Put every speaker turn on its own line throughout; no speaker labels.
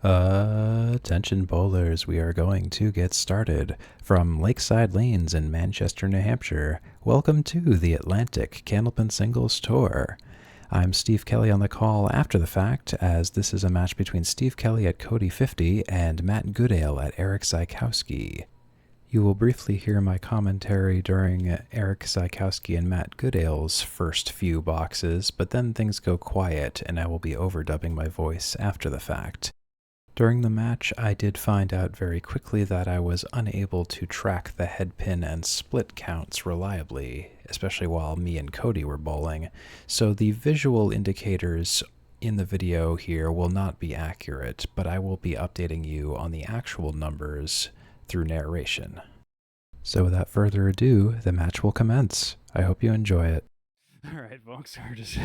Attention bowlers, we are going to get started. From Lakeside Lanes in Manchester, New Hampshire, welcome to the Atlantic Candlepin Singles Tour. I'm Steve Kelly on the call after the fact, as this is a match between Steve Kelly at Cody Fifity and Matt Goodale at Erik Zaikowski. You will briefly hear my commentary during Erik Zaikowski and Matt Goodale's first few boxes, but then things go quiet and I will be overdubbing my voice after the fact. During the match, I did find out very quickly that I was unable to track the headpin and split counts reliably, especially while me and Cody were bowling, so the visual indicators in the video here will not be accurate, but I will be updating you on the actual numbers through narration. So without further ado, the match will commence. I hope you enjoy it.
All right, folks, we're just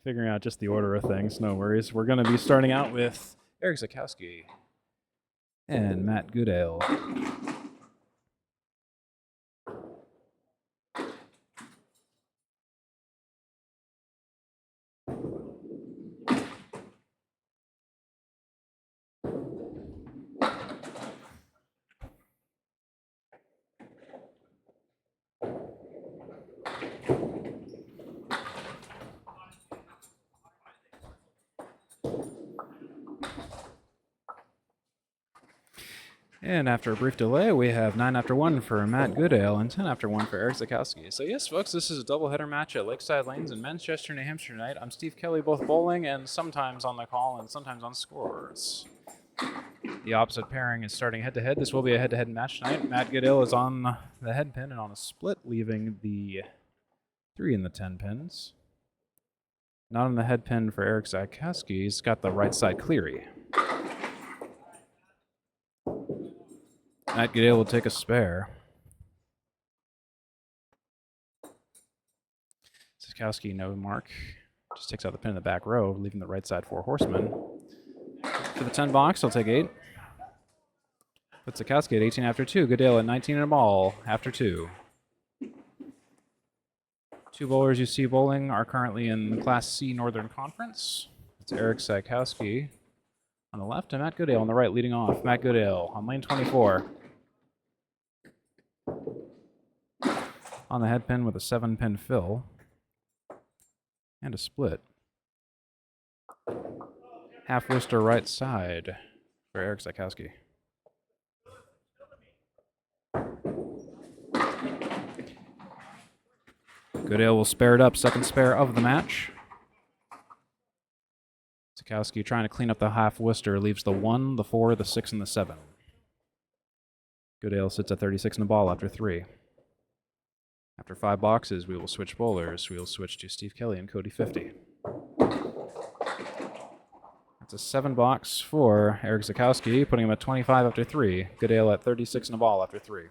figuring out just the order of things. No worries. We're going to be starting out with Erik Zaikowski and Matt Goodale. And after a brief delay, we have 9 after 1 for Matt Goodale and 10 after 1 for Erik Zaikowski. So yes, folks, this is a doubleheader match at Lakeside Lanes in Manchester, New Hampshire tonight. I'm Steve Kelly, both bowling and sometimes on the call and sometimes on scores. The opposite pairing is starting head-to-head. This will be a head-to-head match tonight. Matt Goodale is on the head pin and on a split, leaving the 3 and the 10 pins. Not on the head pin for Erik Zaikowski. He's got the right side cleary. Matt Goodale will take a spare. Zaikowski, no mark. Just takes out the pin in the back row, leaving the right side 4 horsemen. For the 10 box, I'll take 8. Put Zaikowski at 18 after 2. Goodale at 19 and a ball after 2. 2 bowlers you see bowling are currently in the Class C Northern Conference. It's Erik Zaikowski on the left and Matt Goodale on the right leading off. Matt Goodale on lane 24. On the head pin with a 7-pin fill and a split. Half Worcester right side for Erik Zaikowski. Goodale will spare it up, second spare of the match. Zaikowski trying to clean up the half Worcester, leaves the 1, the 4, the 6, and the 7. Goodale sits at 36 in the ball after 3. After 5 boxes, we will switch bowlers. We will switch to Steve Kelly and Cody Fifity. It's a 7 box for Erik Zaikowski, putting him at 25 after 3. Goodale at 36 in the ball after 3.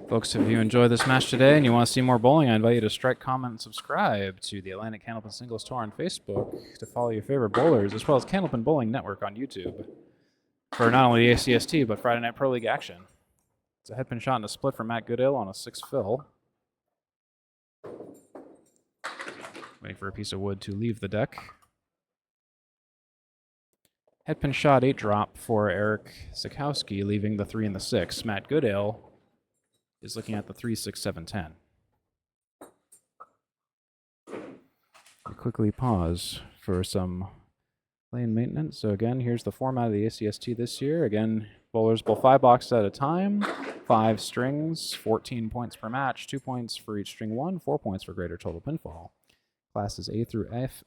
Folks, if you enjoy this match today and you want to see more bowling, I invite you to strike, comment, and subscribe to the Atlantic Candlepin Singles Tour on Facebook to follow your favorite bowlers, as well as Candlepin Bowling Network on YouTube for not only the ACST, but Friday Night Pro League action. It's a headpin shot and a split for Matt Goodale on a 6 fill. Waiting for a piece of wood to leave the deck. Headpin shot 8 drop for Erik Zaikowski, leaving the 3 and the 6. Matt Goodale is looking at the 3, 6, 7, 10. We quickly pause for some lane maintenance. So again, here's the format of the ACST this year. Again, bowlers bowl 5 boxes at a time, 5 strings, 14 points per match, 2 points for each string 1, 4 points for greater total pinfall. Classes A through F,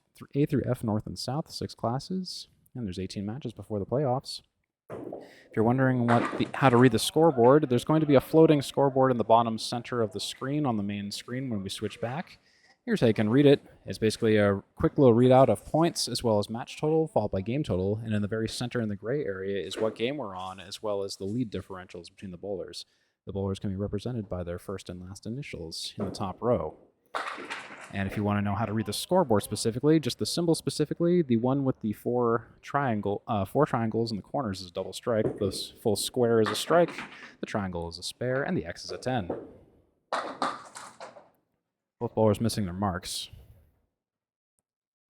North and South, 6 classes, and there's 18 matches before the playoffs. If you're wondering how to read the scoreboard, there's going to be a floating scoreboard in the bottom center of the screen on the main screen when we switch back. Here's how you can read it. It's basically a quick little readout of points as well as match total, followed by game total, and in the very center in the gray area is what game we're on, as well as the lead differentials between the bowlers. The bowlers can be represented by their first and last initials in the top row. And if you want to know how to read the scoreboard specifically, just the symbol specifically, the one with the 4 triangles in the corners is a double strike, the full square is a strike, the triangle is a spare, and the X is a 10. Both bowlers missing their marks.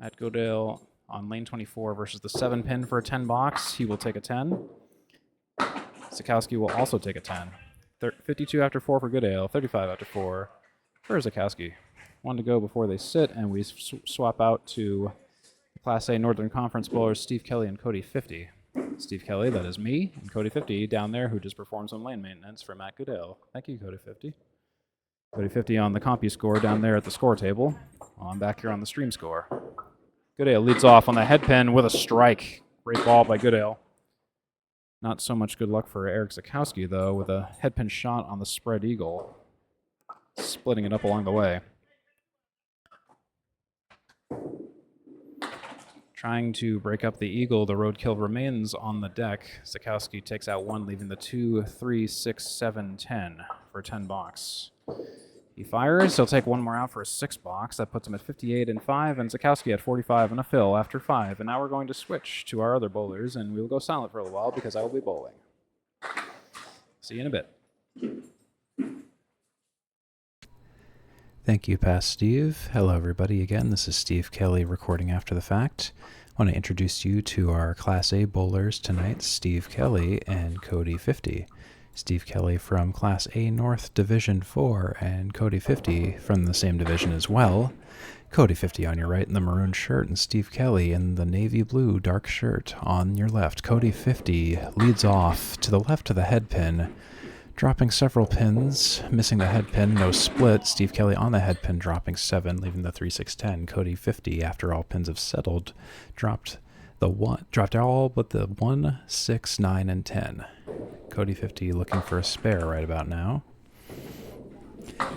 Matt Goodale on lane 24 versus the 7-pin for a 10 box. He will take a 10. Zaikowski will also take a 10. 52 after 4 for Goodale, 35 after 4 for Zaikowski. One to go before they sit, and we swap out to Class A Northern Conference bowlers Steve Kelly and Cody Fifity. Steve Kelly, that is me, and Cody Fifity down there, who just performed some lane maintenance for Matt Goodale. Thank you, Cody Fifity. Cody Fifity on the CompuScore down there at the score table. I'm back here on the stream score. Goodale leads off on the head pin with a strike. Great ball by Goodale. Not so much good luck for Erik Zaikowski, though, with a head pin shot on the spread eagle, splitting it up along the way. Trying to break up the eagle, the roadkill remains on the deck. Zaikowski takes out 1, leaving the 2, 3, 6, 7, 10 for a 10 box. He fires. He'll take 1 more out for a 6 box. That puts him at 58 and 5, and Zaikowski at 45 and a fill after 5. And now we're going to switch to our other bowlers, and we'll go silent for a little while because I will be bowling. See you in a bit.
Thank you, Past Steve. Hello, everybody. Again, this is Steve Kelly recording after the fact. I want to introduce you to our Class A bowlers tonight, Steve Kelly and Cody Fifity. Steve Kelly from Class A North Division 4 and Cody Fifity from the same division as well. Cody Fifity on your right in the maroon shirt and Steve Kelly in the navy blue dark shirt on your left. Cody Fifity leads off to the left of the head pin, dropping several pins, missing the head pin, no split. Steve Kelly on the head pin, dropping 7, leaving the 3, 6, 10. Cody Fifity, after all pins have settled, dropped all but the 1, 6, 9, and 10. Cody Fifity looking for a spare right about now.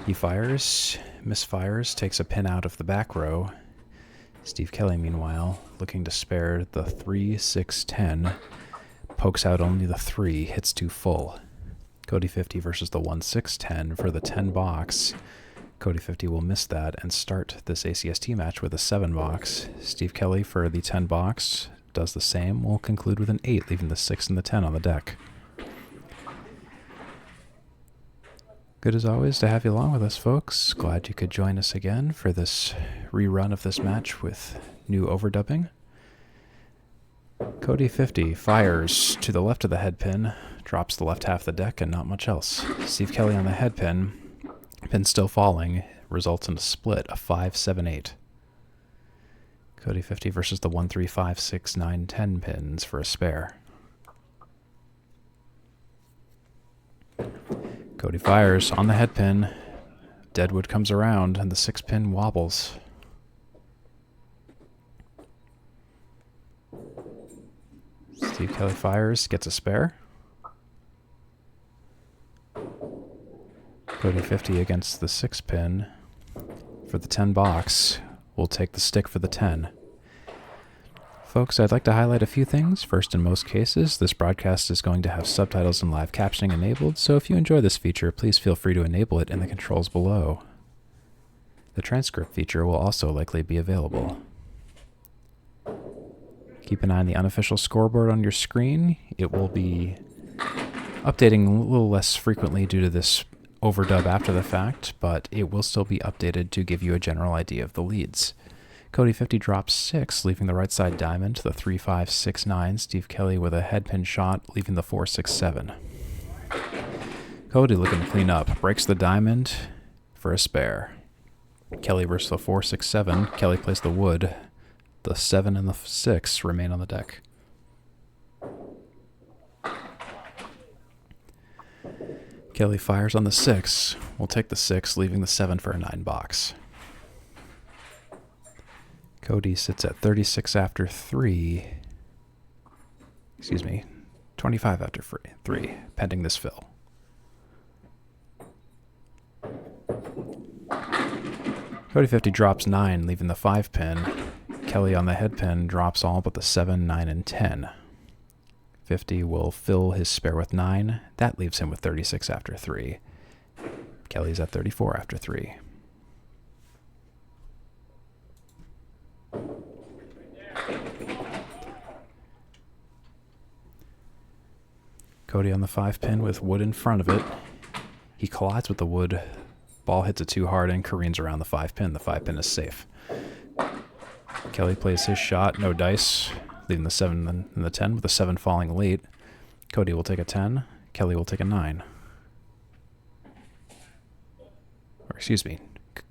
He fires, misfires, takes a pin out of the back row. Steve Kelly, meanwhile, looking to spare the 3, 6, 10. Pokes out only the 3, hits 2 full. Cody Fifity versus the 1, 6, 10 for the 10 box. Cody Fifity will miss that and start this ACST match with a 7 box. Steve Kelly for the 10 box does the same. We'll conclude with an 8, leaving the 6 and the 10 on the deck. Good as always to have you along with us, folks. Glad you could join us again for this rerun of this match with new overdubbing. Cody Fifity fires to the left of the head pin, drops the left half of the deck, and not much else. Steve Kelly on the head pin, pin still falling, results in a split of 5, 7, 8. Cody Fifity versus the 1, 3, 5, 6, 9, 10 pins for a spare. Cody fires on the head pin. Deadwood comes around, and the 6 pin wobbles. Steve Kelly fires, gets a spare. Cody Fifity against the 6 pin for the 10 box. We'll take the stick for the 10. Folks, I'd like to highlight a few things. First, in most cases, this broadcast is going to have subtitles and live captioning enabled, so if you enjoy this feature, please feel free to enable it in the controls below. The transcript feature will also likely be available. Keep an eye on the unofficial scoreboard on your screen. It will be updating a little less frequently due to this overdub after the fact, but it will still be updated to give you a general idea of the leads. Cody Fifity drops 6, leaving the right side diamond to the 3, 5, 6, 9. Steve Kelly with a head pin shot, leaving the 4, 6, 7. Cody looking to clean up, breaks the diamond for a spare. Kelly versus the 4, 6, 7. Kelly plays the wood. The 7 and the 6 remain on the deck. Kelly fires on the 6. We'll take the 6, leaving the 7 for a 9 box. Cody sits at 36 after 3. 25 after 3, pending this fill. Cody Fifity drops 9, leaving the 5 pin. Kelly on the head pin drops all but the 7, 9, and 10. 50 will fill his spare with 9. That leaves him with 36 after 3. Kelly's at 34 after 3. Cody on the 5 pin with wood in front of it. He collides with the wood. Ball hits it too hard and careens around the 5 pin. The 5 pin is safe. Kelly plays his shot, no dice, leaving the 7 and the 10 with the 7 falling late. Cody will take a 10. Kelly will take a 9. Or excuse me,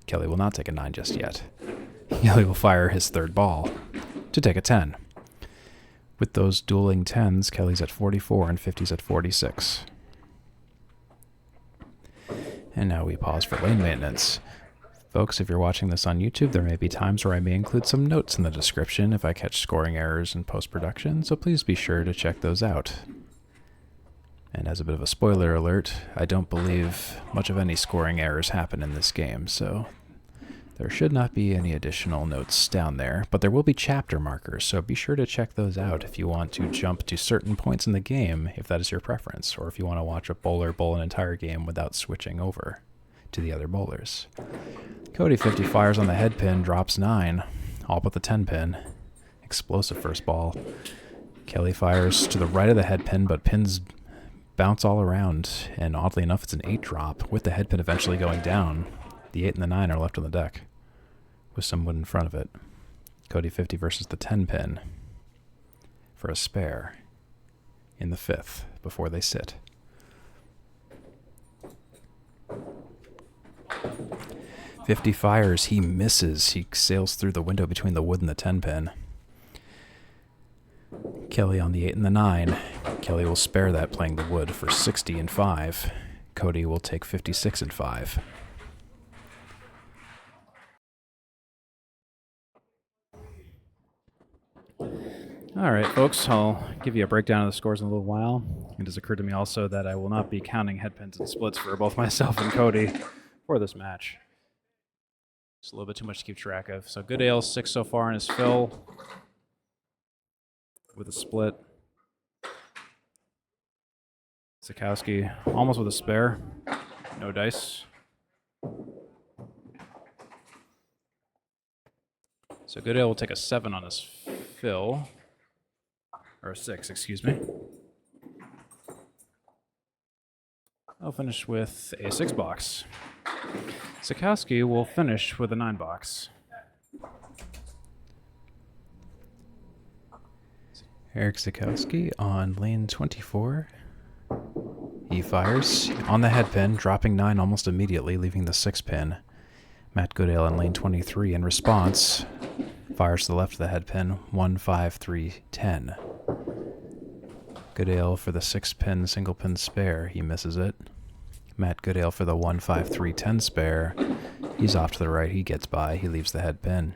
Kelly will not take a 9 just yet. Kelly will fire his third ball to take a 10. With those dueling 10s, Kelly's at 44 and 50's at 46. And now we pause for lane maintenance. Folks, if you're watching this on YouTube, there may be times where I may include some notes in the description if I catch scoring errors in post-production, so please be sure to check those out. And as a bit of a spoiler alert, I don't believe much of any scoring errors happen in this game, so there should not be any additional notes down there, but there will be chapter markers, so be sure to check those out if you want to jump to certain points in the game, if that is your preference, or if you want to watch a bowler bowl an entire game without switching over to the other bowlers. Cody 50 fires on the head pin, drops 9, all but the 10 pin. Explosive first ball. Kelly fires to the right of the head pin, but pins bounce all around, and oddly enough, it's an 8 drop, with the head pin eventually going down. The 8 and the 9 are left on the deck, with some wood in front of it. Cody 50 versus the 10 pin for a spare in the 5th before they sit. Fifty fires, he misses. He sails through the window between the wood and the 10 pin. Kelly on the 8 and the 9. Kelly will spare that playing the wood for 60 and 5. Cody will take 56 and 5. All right, folks, I'll give you a breakdown of the scores in a little while. It has occurred to me also that I will not be counting headpins and splits for both myself and Cody for this match. It's a little bit too much to keep track of. So Goodale 6 so far in his fill with a split. Zaikowski almost with a spare. No dice. So Goodale will take a 7 on his fill. Or a 6, excuse me. I'll finish with a 6 box. Zaikowski will finish with a 9 box. Erik Zaikowski on lane 24. He fires on the head pin, dropping 9 almost immediately, leaving the 6 pin. Matt Goodale on lane 23 in response fires to the left of the head pin, 1, 5, 3, 10. Goodale for the 6 pin single pin spare, he misses it. Matt Goodale for the 1, 5, 3, 10 spare. He's off to the right, he gets by, he leaves the head pin.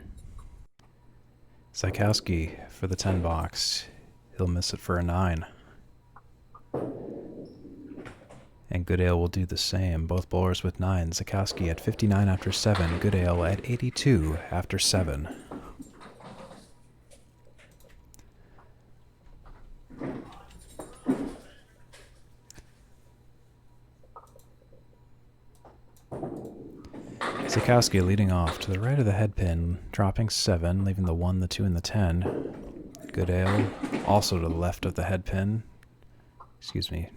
Zaikowski for the 10 box, he'll miss it for a 9. And Goodale will do the same, both bowlers with 9. Zaikowski at 59 after 7, Goodale at 82 after 7. Zaikowski leading off to the right of the head pin, dropping 7, leaving the 1, the 2, and the 10. Goodale also to the left of the head pin. Excuse me.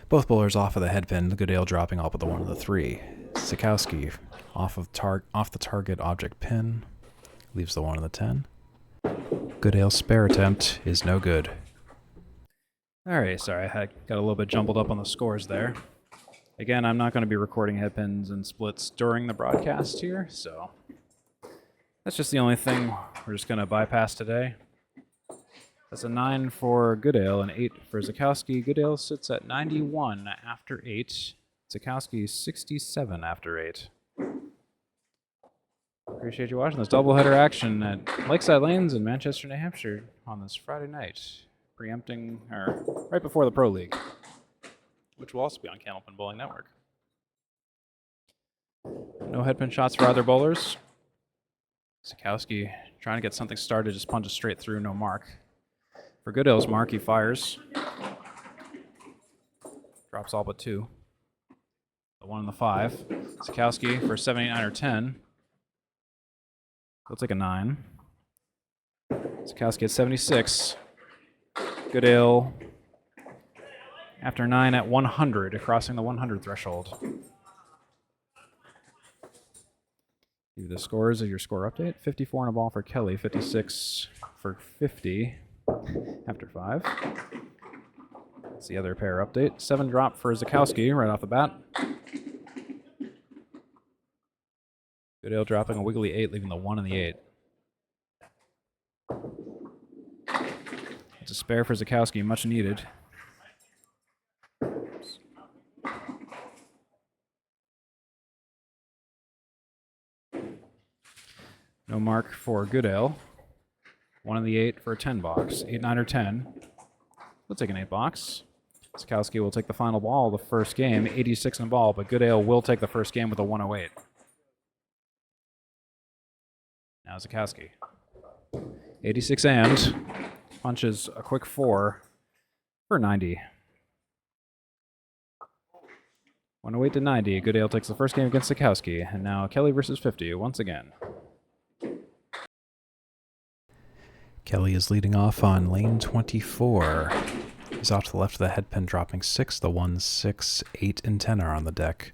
Both bowlers off of the head pin, Goodale dropping all but the 1 and the 3. Zaikowski off the target object pin, leaves the 1 and the 10. Goodale's spare attempt is no good. Alright, sorry, I got a little bit jumbled up on the scores there. Again, I'm not going to be recording headpins and splits during the broadcast here, so that's just the only thing we're just going to bypass today. That's a 9 for Goodale and 8 for Zaikowski. Goodale sits at 91 after 8. Zaikowski 67 after 8. Appreciate you watching this doubleheader action at Lakeside Lanes in Manchester, New Hampshire on this Friday night, preempting, or right before the Pro League, which will also be on Candlepin Bowling Network. No headpin shots for either bowlers. Zaikowski trying to get something started, just punches straight through, no mark. For Goodale's mark, he fires. Drops all but 2. The 1 and the 5. Zaikowski for 79 or 10. He'll take a 9. Zaikowski at 76. Goodale after 9 at 100, crossing the 100 threshold.
Give you the scores of your score update. 54 and a ball for Kelly, 56 for 50 after 5. That's the other pair update. 7 drop for Zaikowski right off the bat. Goodale dropping a wiggly 8, leaving the 1 and the 8. It's a spare for Zaikowski, much needed. No mark for Goodale. 1 and the 8 for a 10 box. 8, 9, or 10. We'll take an 8 box. Zaikowski will take the final ball the first game, 86 in the ball, but Goodale will take the first game with a 108. Now Zaikowski. 86 and punches a quick 4 for 90. 108 to 90. Goodale takes the first game against Zaikowski, and now Kelly versus 50 once again.
Kelly is leading off on lane 24. He's off to the left of the head pin, dropping 6. The 1, 6, 8, and 10 are on the deck.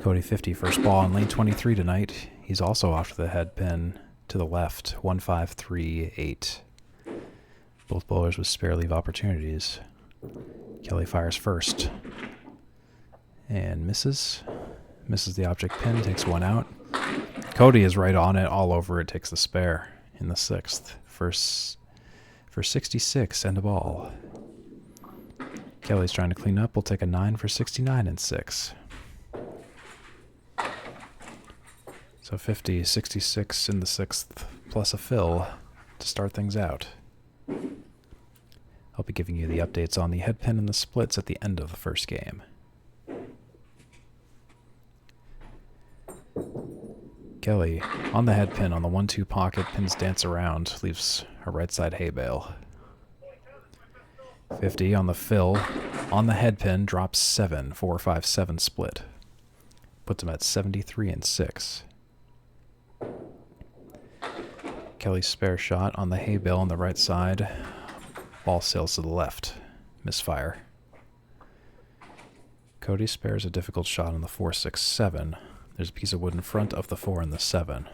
Cody Fifity, first ball on lane 23 tonight. He's also off to the head pin to the left, 1, 5, 3, 8. Both bowlers with spare leave opportunities. Kelly fires first and misses. Misses the object pin, takes 1 out. Cody is right on it, all over it, takes the spare in the 6th for 66 and a ball. Kelly's trying to clean up. We'll take a 9 for 69 and 6. So 50, 66 in the 6th, plus a fill to start things out. I'll be giving you the updates on the head pin and the splits at the end of the first game. Kelly on the head pin on the 1-2 pocket, pins dance around, leaves a right side hay bale. 50 on the fill, on the head pin, drops 7, 4, 5, 7 split. Puts him at 73 and 6. Kelly's spare shot on the hay bale on the right side. Ball sails to the left. Misfire. Cody spares a difficult shot on the 4, 6, 7. There's a piece of wood in front of the 4 and the 7.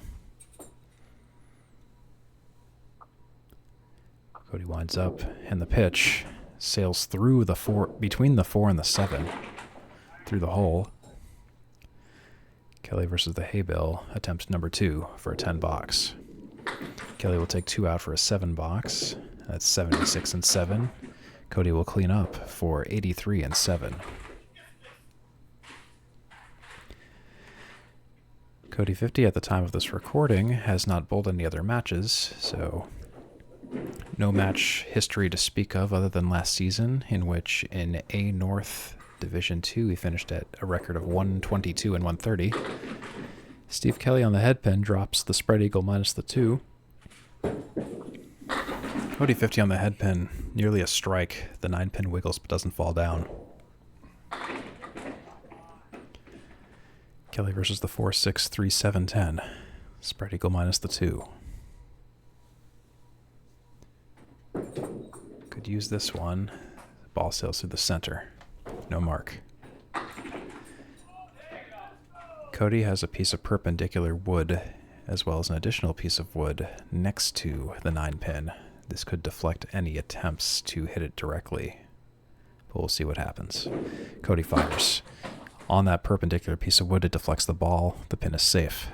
Cody winds up, and the pitch sails through the 4, between the 4 and the 7, through the hole. Kelly versus the hay bale, attempt number 2 for a 10 box. Kelly will take 2 out for a 7 box. That's 76 and 7. Cody will clean up for 83 and 7. Cody 50 at the time of this recording has not bowled any other matches, so no match history to speak of other than last season, in which in A North Division 2 he finished at a record of 122 and 130. Steve Kelly on the head pin drops the spread eagle minus the 2. Cody 50 on the head pin, nearly a strike. The 9 pin wiggles but doesn't fall down. Kelly versus the 4, 6, 3, 7, 10. Spread eagle minus the 2. Could use this one. Ball sails through the center. No mark. Cody has a piece of perpendicular wood, as well as an additional piece of wood next to the 9 pin. This could deflect any attempts to hit it directly, but we'll see what happens. Cody fires. On that perpendicular piece of wood, it deflects the ball. The pin is safe.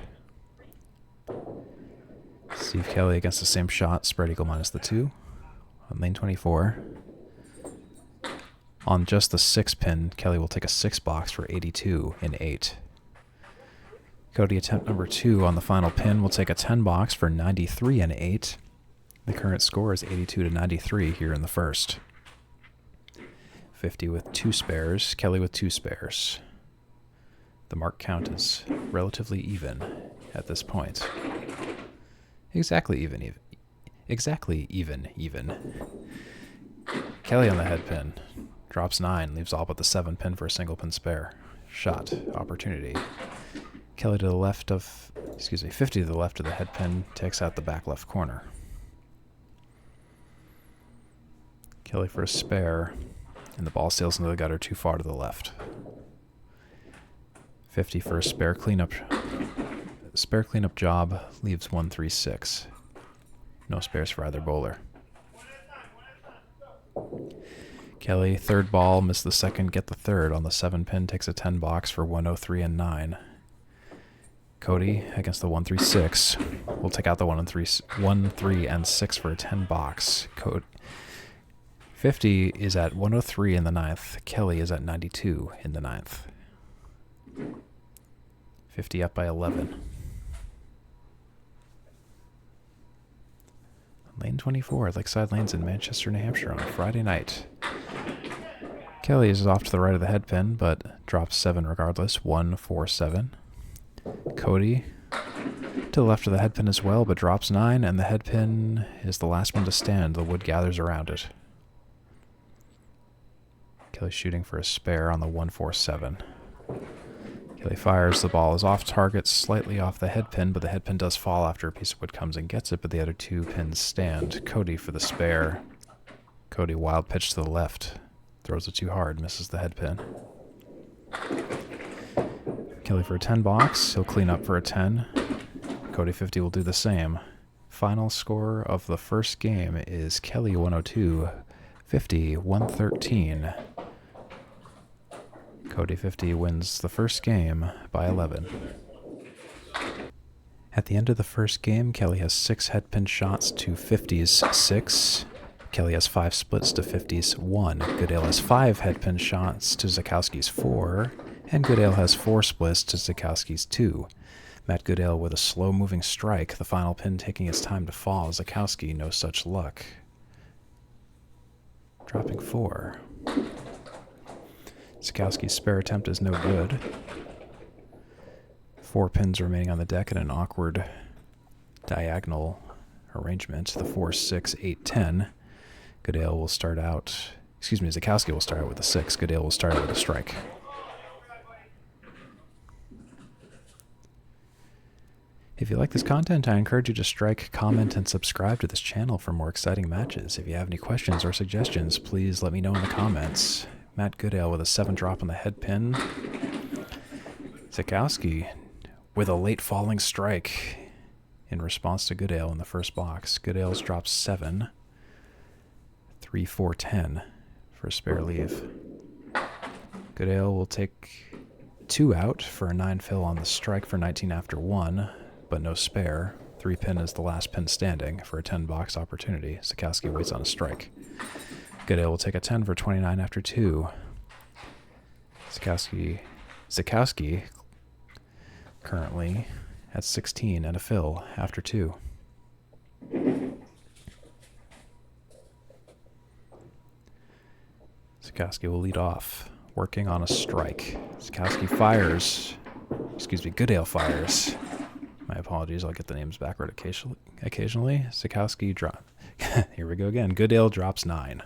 Steve Kelly against the same shot, spread eagle minus the 2. On lane 24. On just the 6 pin, Kelly will take a 6 box for 82 and 8. Cody attempt number 2 on the final pin will take a 10 box for 93 and 8. The current score is 82 to 93 here in the first. 50 with 2 spares, Kelly with 2 spares. The mark count is relatively even at this point. Exactly even. Kelly on the head pin. Drops 9, leaves all but the 7 pin for a single pin spare. Shot, opportunity. Kelly to the left of, 50 to the left of the head pin, takes out the back left corner. Kelly for a spare, and the ball sails into the gutter too far to the left. 50 for a spare cleanup spare cleanup job leaves 136. No spares for either bowler. Kelly, third ball, missed the second, get the third on the 7-pin, takes a 10 box for 103 and 9. Cody against the 136 will take out the 1 3 and 6 for a 10 box. Cody 50 is at 103 in the 9th. Kelly is at 92 in the 9th. 50 up by 11. Lane 24, Lakeside Lanes in Manchester, New Hampshire on a Friday night. Kelly is off to the right of the head pin, but drops 7 regardless. 1, 4, 7. Cody to the left of the head pin as well, but drops 9, and the head pin is the last one to stand. The wood gathers around it. Kelly shooting for a spare on the 1, 4, 7. Kelly fires. The ball is off target, slightly off the head pin, but the head pin does fall after a piece of wood comes and gets it, but the other 2 pins stand. Cody for the spare. Cody wild pitch to the left. Throws it too hard, misses the head pin. Kelly for a 10 box. He'll clean up for a 10. Cody 50 will do the same. Final score of the first game is Kelly 102, 50 113. Cody 50 wins the first game by 11. At the end of the first game, Kelly has 6 head pin shots to 50's 6. Kelly has 5 splits to 50's 1. Goodale has 5 head pin shots to Zaikowski's 4. And Goodale has 4 splits to Zaikowski's 2. Matt Goodale with a slow-moving strike, the final pin taking its time to fall. Zaikowski, no such luck. Dropping 4. Zaikowski's spare attempt is no good. 4 pins remaining on the deck in an awkward diagonal arrangement. The 4, 6, 8, 10. Goodale will start out... Zaikowski will start out with a 6. Goodale will start out with a strike. If you like this content, I encourage you to strike, comment, and subscribe to this channel for more exciting matches. If you have any questions or suggestions, please let me know in the comments. Matt Goodale with a 7 drop on the head pin. Zaikowski with a late falling strike in response to Goodale in the first box. Goodale's drops 7. 3, 4, 10 for a spare leave. Goodale will take 2 out for a 9 fill on the strike for 19 after 1. But no spare. 3 pin is the last pin standing for a 10 box opportunity. Zaikowski waits on a strike. Goodale will take a 10 for 29 after 2. Zaikowski currently at 16 and a fill after 2. Zaikowski will lead off, working on a strike. Zaikowski fires. Goodale fires. My apologies, I'll get the names backward occasionally. Zaikowski drop. Here we go again. Goodale drops 9.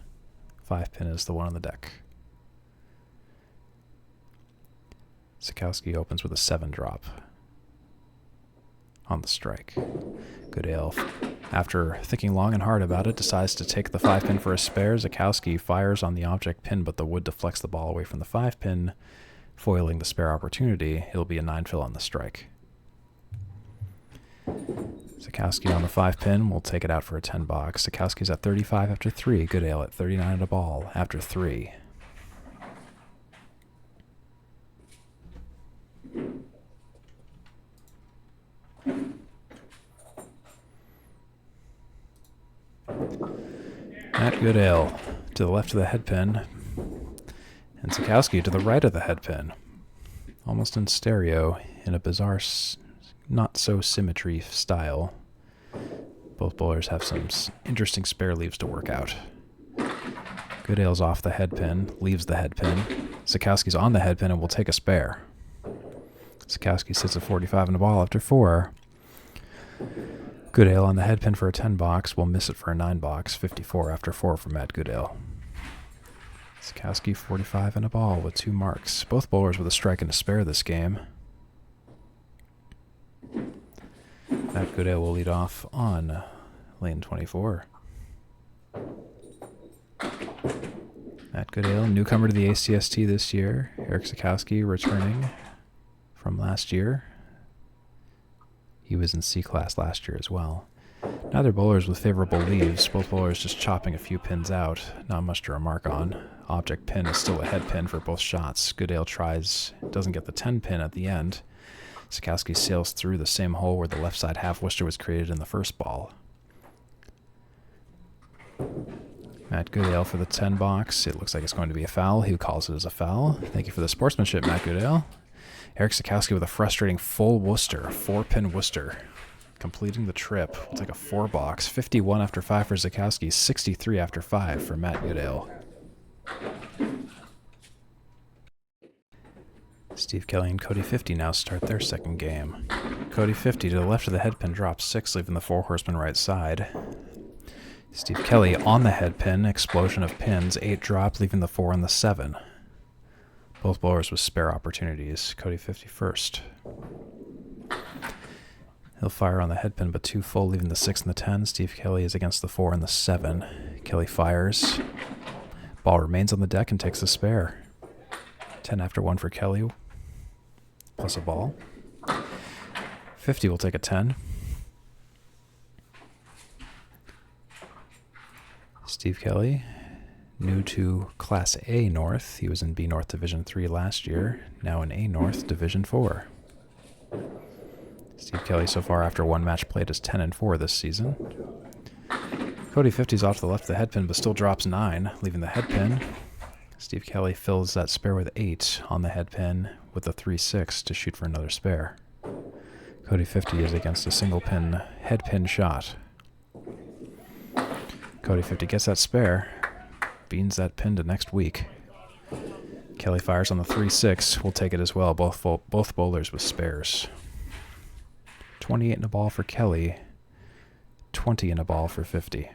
5 pin is the one on the deck. Zaikowski opens with a 7 drop on the strike. Goodale, after thinking long and hard about it, decides to take the 5 pin for a spare. Zaikowski fires on the object pin, but the wood deflects the ball away from the 5 pin, foiling the spare opportunity. It'll be a 9 fill on the strike. Zaikowski on the 5 pin will take it out for a 10 box. Zaikowski's at 35 after 3. Goodale at 39 and a ball after 3. Matt Goodale to the left of the head pin, and Zaikowski to the right of the head pin. Almost in stereo in a bizarre not-so-symmetry style. Both bowlers have some interesting spare leaves to work out. Goodale's off the head pin, leaves the head pin. Zaikowski's on the head pin and will take a spare. Zaikowski sits at 45 and a ball after 4. Goodale on the head pin for a 10 box will miss it for a 9 box. 54 after 4 for Matt Goodale. Zaikowski 45 and a ball with 2 marks. Both bowlers with a strike and a spare this game. Matt Goodale will lead off on lane 24. Matt Goodale, newcomer to the ACST this year. Erik Zaikowski returning from last year. He was in C class last year as well. Neither bowlers with favorable leaves, both bowlers just chopping a few pins out, not much to remark on. Object pin is still a head pin for both shots. Goodale tries, doesn't get the 10 pin at the end. Zaikowski sails through the same hole where the left side half Worcester was created in the first ball. Matt Goodale for the 10 box. It looks like it's going to be a foul. He calls it as a foul. Thank you for the sportsmanship, Matt Goodale. Erik Zaikowski with a frustrating full Worcester, 4-pin Worcester. Completing the trip. We'll take a 4 box. 51 after 5 for Zaikowski, 63 after 5 for Matt Goodale. Steve Kelly and Cody Fifity now start their second game. Cody Fifity to the left of the head pin drops 6, leaving the 4 horseman right side. Steve Kelly on the head pin, explosion of pins, 8 drop, leaving the 4 and the 7. Both bowlers with spare opportunities. Cody Fifity first. He'll fire on the head pin, but 2 full, leaving the 6 and the 10. Steve Kelly is against the 4 and the 7. Kelly fires. Ball remains on the deck and takes the spare. 10 after 1 for Kelly, plus a ball. 50 will take a 10. Steve Kelly, new to Class A North. He was in B North Division 3 last year, now in A North Division 4. Steve Kelly so far after 1 match played is 10-4 this season. Cody Fifty's off to the left of the head pin, but still drops 9, leaving the head pin. Steve Kelly fills that spare with 8 on the head pin with a 3-6 to shoot for another spare. Cody Fifity is against a single pin head pin shot. Cody Fifity gets that spare, beans that pin to next week. Kelly fires on the 3-6. We'll take it as well. Both bowlers with spares. 28 in a ball for Kelly, 20 in a ball for 50.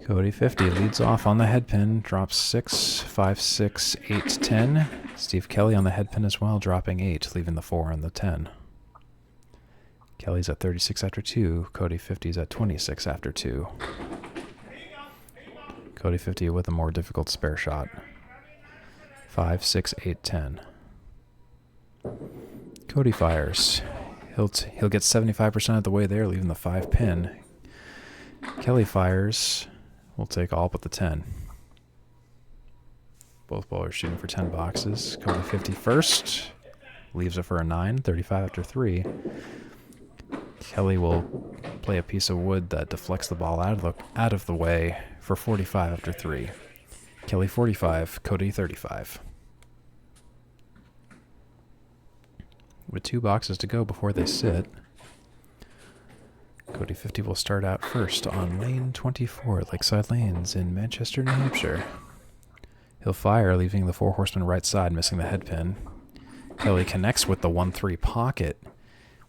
Cody Fifity leads off on the head pin, drops 6, 5, 6, 8, 10. Steve Kelly on the head pin as well, dropping 8, leaving the 4 and the 10. Kelly's at 36 after 2. Cody Fifty's at 26 after 2. Cody Fifity with a more difficult spare shot. 5, 6, 8, 10. Cody fires. He'll get 75% of the way there, leaving the 5 pin. Kelly fires. We'll take all but the 10. Both bowlers shooting for 10 boxes. Cody Fifity first. Leaves it for a 9, 35 after 3. Kelly will play a piece of wood that deflects the ball out of the way for 45 after 3. Kelly 45, Cody 35. With 2 boxes to go before they sit, Cody Fifity will start out first on lane 24, Lakeside Lanes in Manchester, New Hampshire. He'll fire, leaving the 4 horseman right side, missing the head pin. Kelly connects with the 1-3 pocket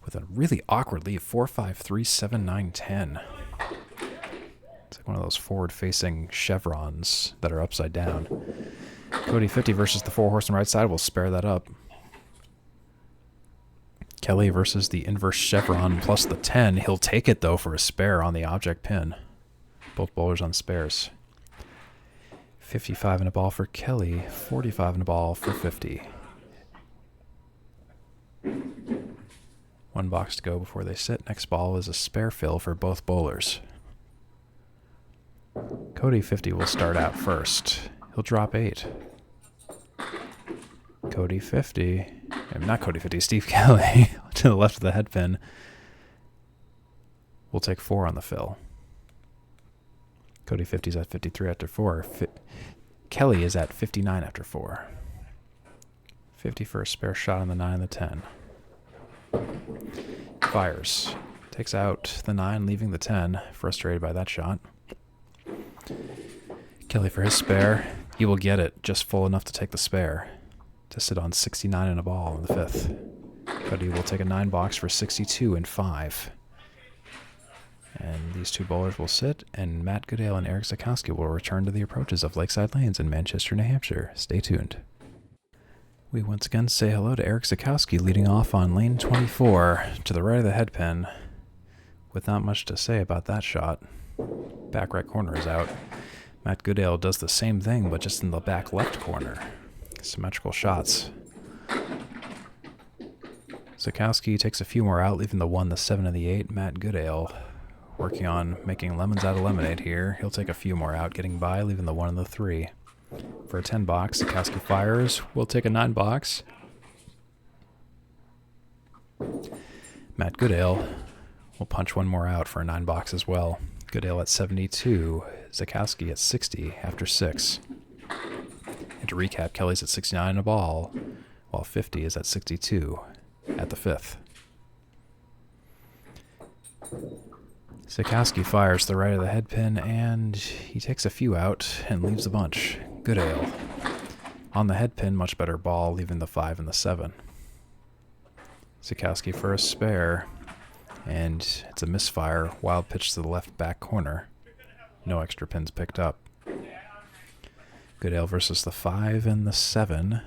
with a really awkward lead, 4, 5, 3, 7, 9, 10. It's like one of those forward-facing chevrons that are upside down. Cody Fifity versus the 4 horseman right side will spare that up. Kelly versus the inverse chevron plus the 10. He'll take it, though, for a spare on the object pin. Both bowlers on spares. 55 in a ball for Kelly, 45 in a ball for 50. 1 box to go before they sit. Next ball is a spare fill for both bowlers. Cody Fifity will start out first. He'll drop 8. Cody Fifity, not Cody Fifity, Steve Kelly to the left of the head pin. We'll take 4 on the fill. Cody Fifty's at 53 after 4. Kelly is at 59 after 4. 50 for a spare shot on the 9 and the 10. Fires. Takes out the 9, leaving the 10. Frustrated by that shot. Kelly for his spare. He will get it, just full enough to take the spare. To sit on 69 in a ball in the 5th. Cody will take a 9 box for 62 and 5. And these 2 bowlers will sit, and Matt Goodale and Erik Zaikowski will return to the approaches of Lakeside Lanes in Manchester, New Hampshire. Stay tuned. We once again say hello to Erik Zaikowski leading off on lane 24 to the right of the head pin. With not much to say about that shot. Back right corner is out. Matt Goodale does the same thing, but just in the back left corner. Symmetrical shots. Zaikowski takes a few more out, leaving the 1, the 7, and the 8. Matt Goodale working on making lemons out of lemonade here. He'll take a few more out, getting by, leaving the 1 and the 3. For a 10 box, Zaikowski fires. We'll take a 9 box. Matt Goodale will punch one more out for a 9 box as well. Goodale at 72, Zaikowski at 60 after 6. And to recap, Kelly's at 69 a ball, while 50 is at 62 at the 5th. Zaikowski fires the right of the head pin, and he takes a few out and leaves a bunch. Goodale on the head pin, much better ball, leaving the 5 and the 7. Zaikowski for a spare, and it's a misfire. Wild pitch to the left back corner. No extra pins picked up. Goodale versus the 5 and the 7.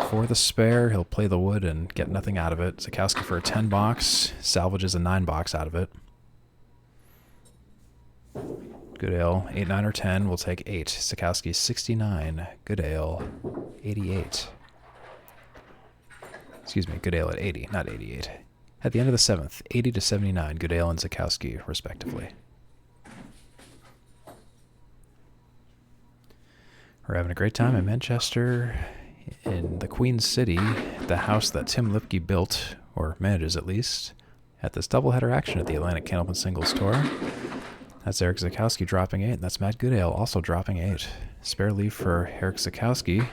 For the spare, he'll play the wood and get nothing out of it. Zaikowski for a 10 box, salvages a 9 box out of it. Goodale, 8, 9, or 10, will take 8. Zaikowski 69, Goodale 88. Excuse me, Goodale at 80, not 88. At the end of the 7th, 80 to 79, Goodale and Zaikowski, respectively. We're having a great time in Manchester, in the Queen City, the house that Tim Lipke built, or manages at least, at this doubleheader action at the Atlantic Candlepin Singles Tour. That's Erik Zaikowski dropping 8, and that's Matt Goodale also dropping 8. Spare leave for Erik Zaikowski.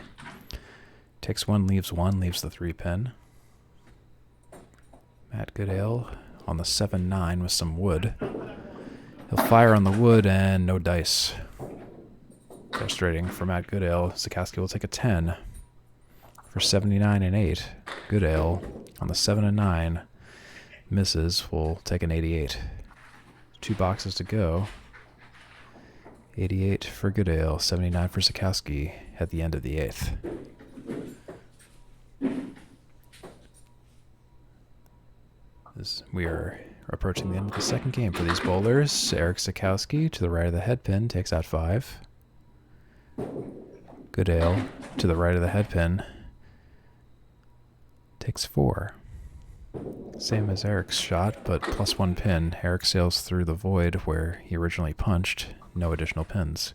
Takes 1, leaves the 3 pin. Matt Goodale on the 7-9 with some wood. He'll fire on the wood and no dice. Frustrating for Matt Goodale. Zaikowski will take a 10 for 79 and 8. Goodale on the 7 and 9 misses. Will take an 88. 2 boxes to go. 88 for Goodale, 79 for Zaikowski at the end of the 8th. As we are approaching the end of the second game for these bowlers. Erik Zaikowski to the right of the head pin takes out 5. Goodale to the right of the head pin takes 4. Same as Erik's shot, but plus 1 pin. Erik sails through the void where he originally punched. No additional pins.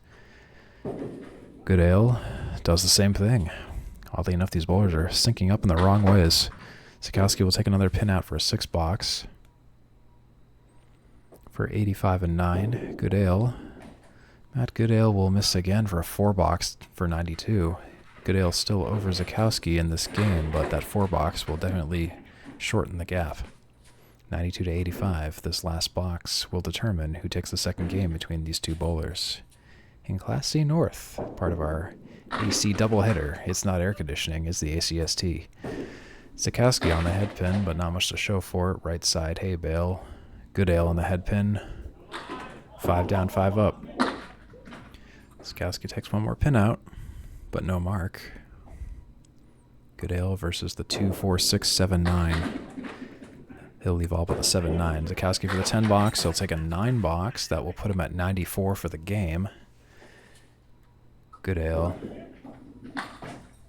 Goodale does the same thing. Oddly enough, these bowlers are syncing up in the wrong ways. Zaikowski will take another pin out for a 6 box. For 85 and 9, Goodale. Matt Goodale will miss again for a 4 box for 92. Goodale still over Zaikowski in this game, but that 4 box will definitely shorten the gap. 92 to 85. This last box will determine who takes the second game between these 2 bowlers. In Class C North, part of our AC doubleheader, it's not air conditioning, it's the ACST. Zaikowski on the head pin, but not much to show for it. Right side hay bale. Goodale on the head pin. 5 down, 5 up. Zaikowski takes 1 more pin out, but no mark. Goodale versus the 2, 4, 6, 7, 9. He'll leave all but the 7, 9. Zaikowski for the 10 box. He'll take a 9 box. That will put him at 94 for the game. Goodale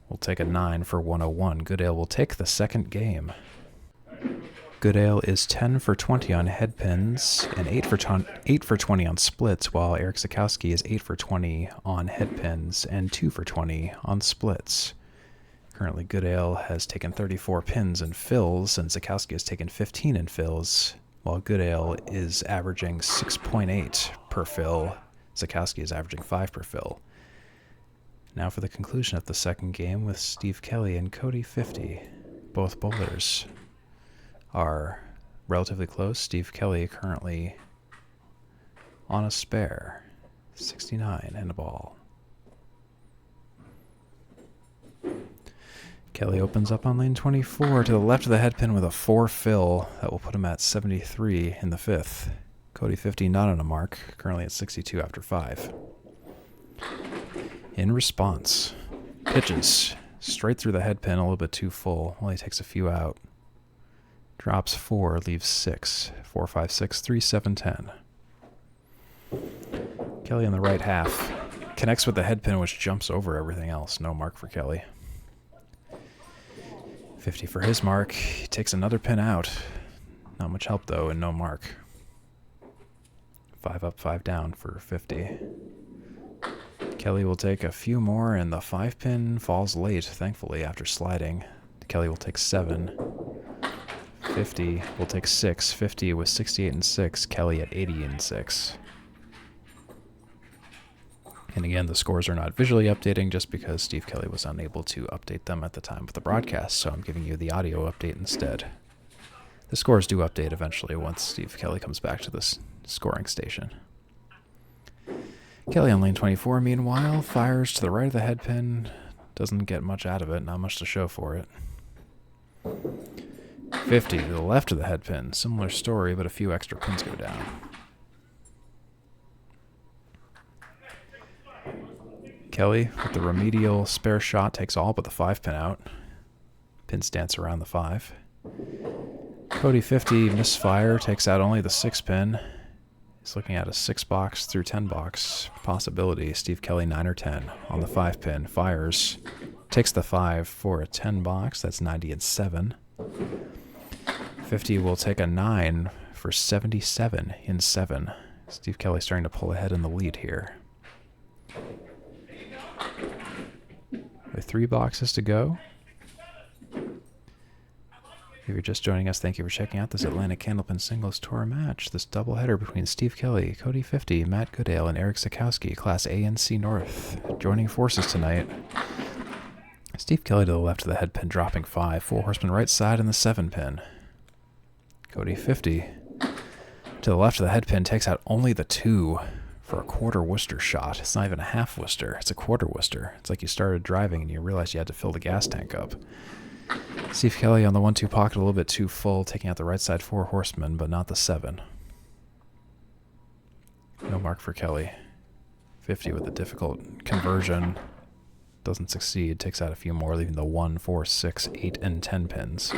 will take a 9 for 101. Goodale will take the second game. Goodale is 10 for 20 on head pins and 8 for 20 on splits, while Erik Zaikowski is 8 for 20 on head pins and 2 for 20 on splits. Currently, Goodale has taken 34 pins and fills, and Zaikowski has taken 15 in fills, while Goodale is averaging 6.8 per fill. Zaikowski is averaging 5 per fill. Now for the conclusion of the second game with Steve Kelly and Cody Fifity. Both bowlers are relatively close. Steve Kelly currently on a spare, 69 and a ball. Kelly opens up on lane 24 to the left of the head pin with a 4 fill. That will put him at 73 in the 5th. Cody Fifity not on a mark, currently at 62 after 5. In response, pitches straight through the head pin, a little bit too full. Only takes a few out. Drops 4, leaves 6. 4, 5, 6, 3, 7, 10. Kelly on the right half. Connects with the head pin, which jumps over everything else. No mark for Kelly. 50 for his mark. He takes another pin out. Not much help, though, and no mark. 5 up, 5 down for 50. Kelly will take a few more, and the 5 pin falls late, thankfully, after sliding. Kelly will take 7. 50 will take 6. 50 with 68 and 6. Kelly at 80 and 6. And again, the scores are not visually updating just because Steve Kelly was unable to update them at the time of the broadcast, so I'm giving you the audio update instead. The scores do update eventually once Steve Kelly comes back to this scoring station. Kelly on lane 24, meanwhile, fires to the right of the head pin. Doesn't get much out of it, not much to show for it. 50 to the left of the head pin. Similar story, but a few extra pins go down. Kelly with the remedial spare shot takes all but the 5 pin out. Pins dance around the 5. Cody 50 misfire takes out only the 6 pin. He's looking at a 6 box through 10 box possibility. Steve Kelly 9 or 10 on the 5 pin. Fires. Takes the 5 for a 10 box. That's 90 and 7. 50 will take a 9 for 77 in 7. Steve Kelly starting to pull ahead in the lead here. With 3 boxes to go. If you're just joining us, thank you for checking out this Atlantic Candlepin Singles Tour match. This doubleheader between Steve Kelly, Cody Fifity, Matt Goodale, and Erik Zaikowski, Class A and C North. Joining forces tonight. Steve Kelly to the left of the head pin, dropping 5. 4 horsemen right side in the 7 pin. Cody 50 to the left of the head pin, takes out only the 2 for a quarter Worcester shot. It's not even a half Worcester, it's a quarter Worcester. It's like you started driving and you realized you had to fill the gas tank up. Steve Kelly on the 1-2 pocket, a little bit too full, taking out the right side 4 horsemen, but not the 7. No mark for Kelly. 50 with a difficult conversion. Doesn't succeed, takes out a few more, leaving the 1, 4, 6, 8, and 10 pins.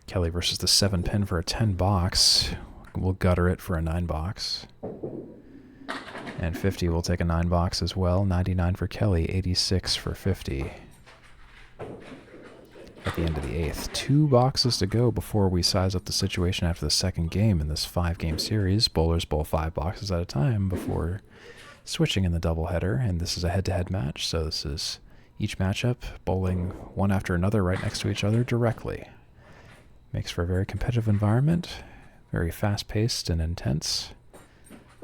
Kelly versus the 7 pin for a 10 box. We'll gutter it for a 9 box. And 50 will take a 9 box as well. 99 for Kelly, 86 for 50. At the end of the 8th. 2 boxes to go before we size up the situation after the second game in this 5-game series. Bowlers bowl 5 boxes at a time before switching in the doubleheader. And this is a head-to-head match, so this is each matchup bowling one after another right next to each other directly. Makes for a very competitive environment. Very fast-paced and intense.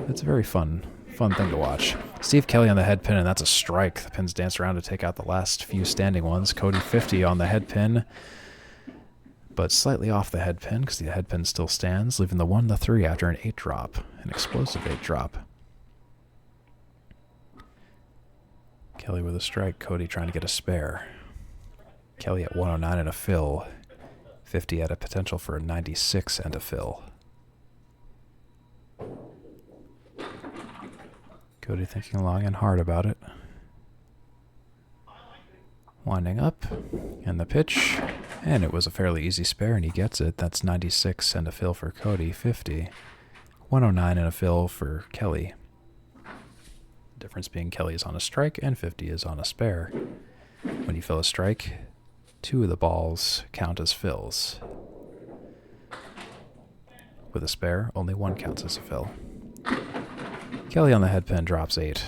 It's a very fun thing to watch. Steve Kelly on the head pin, and that's a strike. The pins dance around to take out the last few standing ones. Cody 50 on the head pin, but slightly off the head pin because the head pin still stands, leaving the 1, the 3 after an 8 drop. An explosive 8 drop. Kelly with a strike. Cody trying to get a spare. Kelly at 109 and a fill. 50 at a potential for a 96 and a fill. Cody thinking long and hard about it. Winding up, and the pitch, and it was a fairly easy spare, and he gets it. That's 96 and a fill for Cody, 50. 109 and a fill for Kelly. The difference being Kelly is on a strike, and 50 is on a spare. When you fill a strike, 2 of the balls count as fills. With a spare, only 1 counts as a fill. Kelly on the head pin drops 8.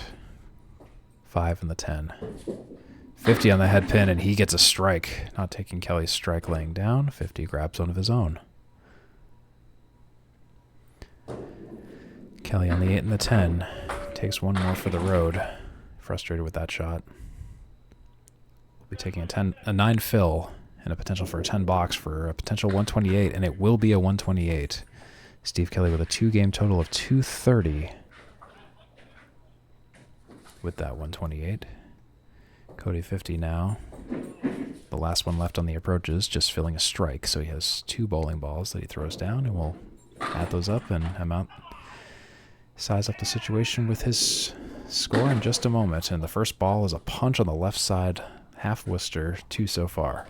5 in the 10. 50 on the head pin, and he gets a strike. Not taking Kelly's strike laying down. 50 grabs one of his own. Kelly on the 8 and the 10. Takes 1 more for the road. Frustrated with that shot. We'll be taking a 9 fill and a potential for a 10 box for a potential 128, and it will be a 128. Steve Kelly with a 2-game total of 230. With that 128. Cody 50 now. The last one left on the approaches, just filling a strike. So he has 2 bowling balls that he throws down, and we'll add those up and size up the situation with his score in just a moment. And the first ball is a punch on the left side, half Worcester, 2 so far.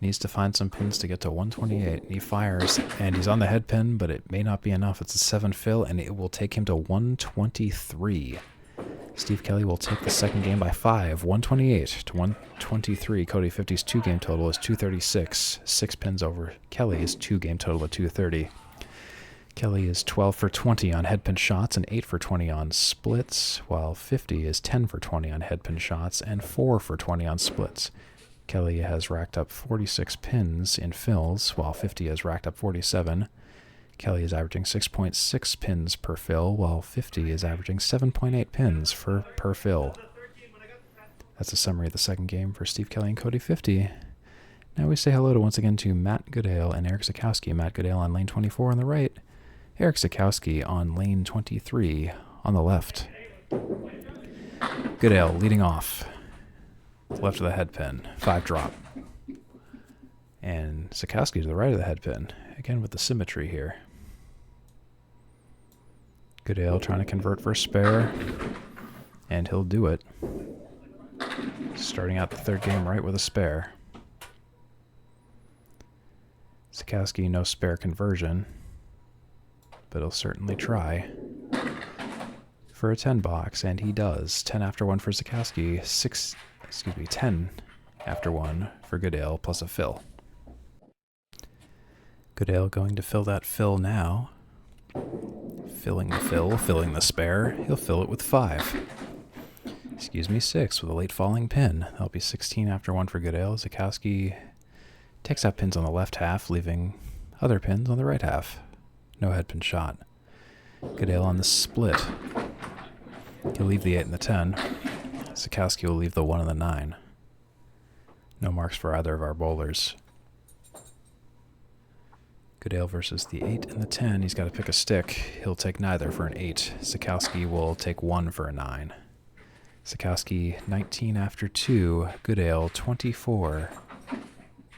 Needs to find some pins to get to 128. He fires, and he's on the head pin, but it may not be enough. It's a 7 fill, and it will take him to 123. Steve Kelly will take the second game by 5, 128 to 123. Cody Fifity's 2-game total is 236. 6 pins over Kelly's 2-game total of 230. Kelly is 12 for 20 on headpin shots and 8 for 20 on splits, while Fifty is 10 for 20 on headpin shots and 4 for 20 on splits. Kelly has racked up 46 pins in fills, while Fifty has racked up 47. Kelly is averaging 6.6 pins per fill, while Fifty is averaging 7.8 pins per fill. That's a summary of the second game for Steve Kelly and Cody Fifity. Now we say hello once again to Matt Goodale and Erik Zaikowski. Matt Goodale on lane 24 on the right, Erik Zaikowski on lane 23 on the left. Goodale leading off. Left of the head pin, 5 drop. And Zaikowski to the right of the head pin, again with the symmetry here. Goodale trying to convert for a spare, and he'll do it. Starting out the third game right with a spare. Zaikowski no spare conversion, but he'll certainly try for a 10 box, and he does. 10 after 1 for Zaikowski, 10 after 1 for Goodale, plus a fill. Goodale going to fill that fill now. Filling the fill, filling the spare. He'll fill it with 5. 6 with a late falling pin. That'll be 16 after 1 for Goodale. Zaikowski takes out pins on the left half, leaving other pins on the right half. No head pin shot. Goodale on the split. He'll leave the 8 and the 10. Zaikowski will leave the 1 and the 9. No marks for either of our bowlers. Goodale versus the 8 and the 10. He's got to pick a stick. He'll take neither for an 8. Zaikowski will take 1 for a 9. Zaikowski 19 after 2. Goodale 24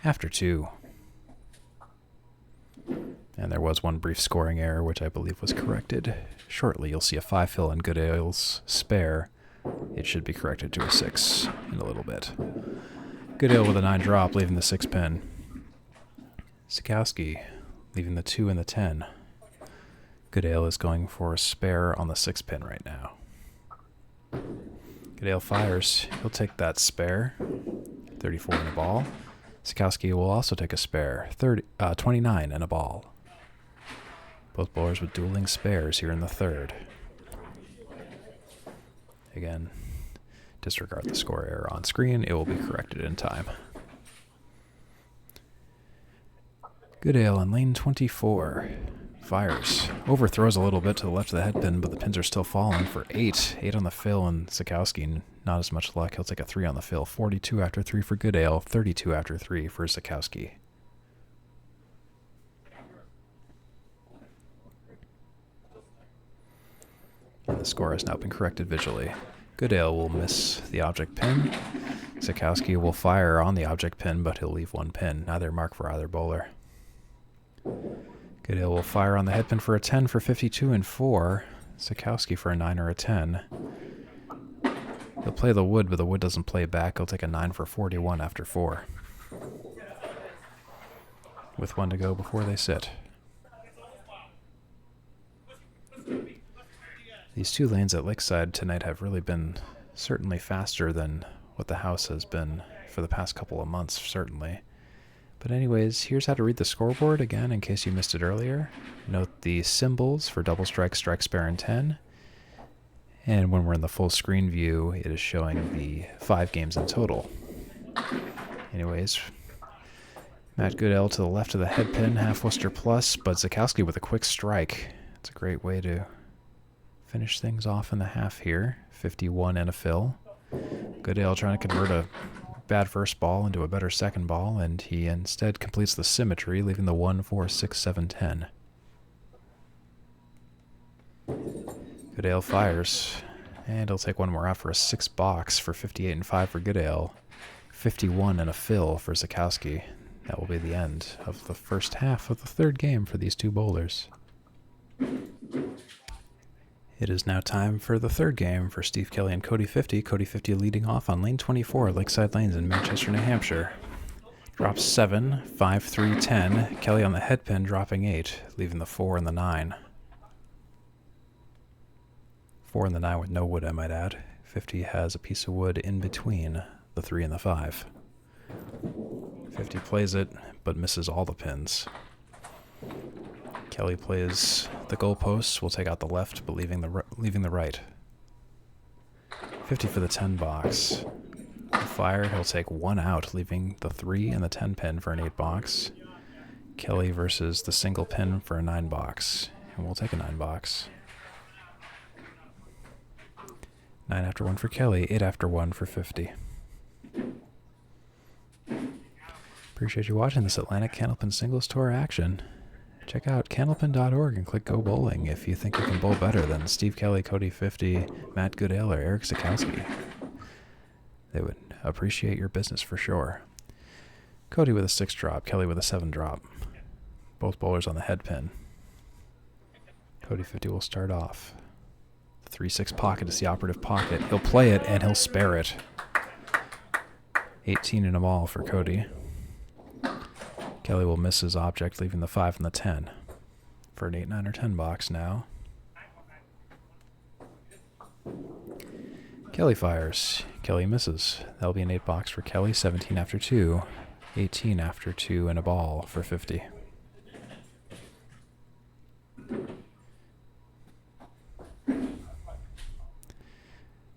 after 2. And there was one brief scoring error, which I believe was corrected. Shortly, you'll see a 5 fill in Goodale's spare. It should be corrected to a 6 in a little bit. Goodale with a 9 drop, leaving the 6 pin. Zaikowski leaving the 2 and the 10. Goodale is going for a spare on the 6 pin right now. Goodale fires. He'll take that spare. 34 and a ball. Zaikowski will also take a spare. 29 and a ball. Both bowlers with dueling spares here in the third. Again, disregard the score error on screen. It will be corrected in time. Goodale on lane 24. Fires. Overthrows a little bit to the left of the head pin, but the pins are still falling for 8. 8 on the fill, and Zaikowski, not as much luck. He'll take a 3 on the fill. 42 after 3 for Goodale. 32 after 3 for Zaikowski. And the score has now been corrected visually. Goodale will miss the object pin. Zaikowski will fire on the object pin, but he'll leave 1 pin. Neither mark for either bowler. Goodale will fire on the head pin for a 10 for 52 and 4. Zaikowski for a 9 or a 10. He'll play the wood, but the wood doesn't play back. He'll take a 9 for 41 after 4. With 1 to go before they sit. These 2 lanes at Lakeside tonight have really been certainly faster than what the house has been for the past couple of months, certainly. But anyways, here's how to read the scoreboard again in case you missed it earlier. Note the symbols for double strike, strike, spare, and 10. And when we're in the full screen view, it is showing the 5 games in total. Anyways, Matt Goodale to the left of the head pin, half Worcester plus, but Zaikowski with a quick strike. It's a great way to finish things off in the half here. 51 and a fill. Goodale trying to convert a bad first ball into a better second ball, and he instead completes the symmetry, leaving the 1, 4, 6, 7, 10. Goodale fires, and he'll take 1 more out for a 6 box for 58 and 5 for Goodale. 51 and a fill for Zaikowski. That will be the end of the first half of the third game for these 2 bowlers. It is now time for the third game for Steve Kelly and Cody Fifity. Cody Fifity leading off on lane 24, Lakeside Lanes in Manchester, New Hampshire. drops 7, 5, 3, 10. Kelly on the head pin dropping 8, leaving the 4 and the 9. 4 and the 9 with no wood, I might add. 50 has a piece of wood in between the 3 and the 5. 50 plays it, but misses all the pins. Kelly plays the goalposts, will take out the left, but leaving the right. 50 for the 10 box. Fire, he'll take 1 out, leaving the 3 and the 10 pin for an 8 box. Kelly versus the single pin for a 9 box. And we'll take a 9 box. 9 after 1 for Kelly, 8 after 1 for 50. Appreciate you watching this Atlantic Candlepin Singles Tour action. Check out candlepin.org and click Go Bowling if you think you can bowl better than Steve Kelly, Cody Fifity, Matt Goodale, or Erik Zaikowski. They would appreciate your business for sure. Cody with a 6 drop, Kelly with a 7 drop. Both bowlers on the head pin. Cody 50 will start off. The 3-6 pocket is the operative pocket. He'll play it and he'll spare it. 18 in a ball for Cody. Kelly will miss his object, leaving the 5 and the 10. For an 8, 9, or 10 box now. Kelly fires. Kelly misses. That'll be an 8 box for Kelly. 17 after 2. 18 after 2 and a ball for 50.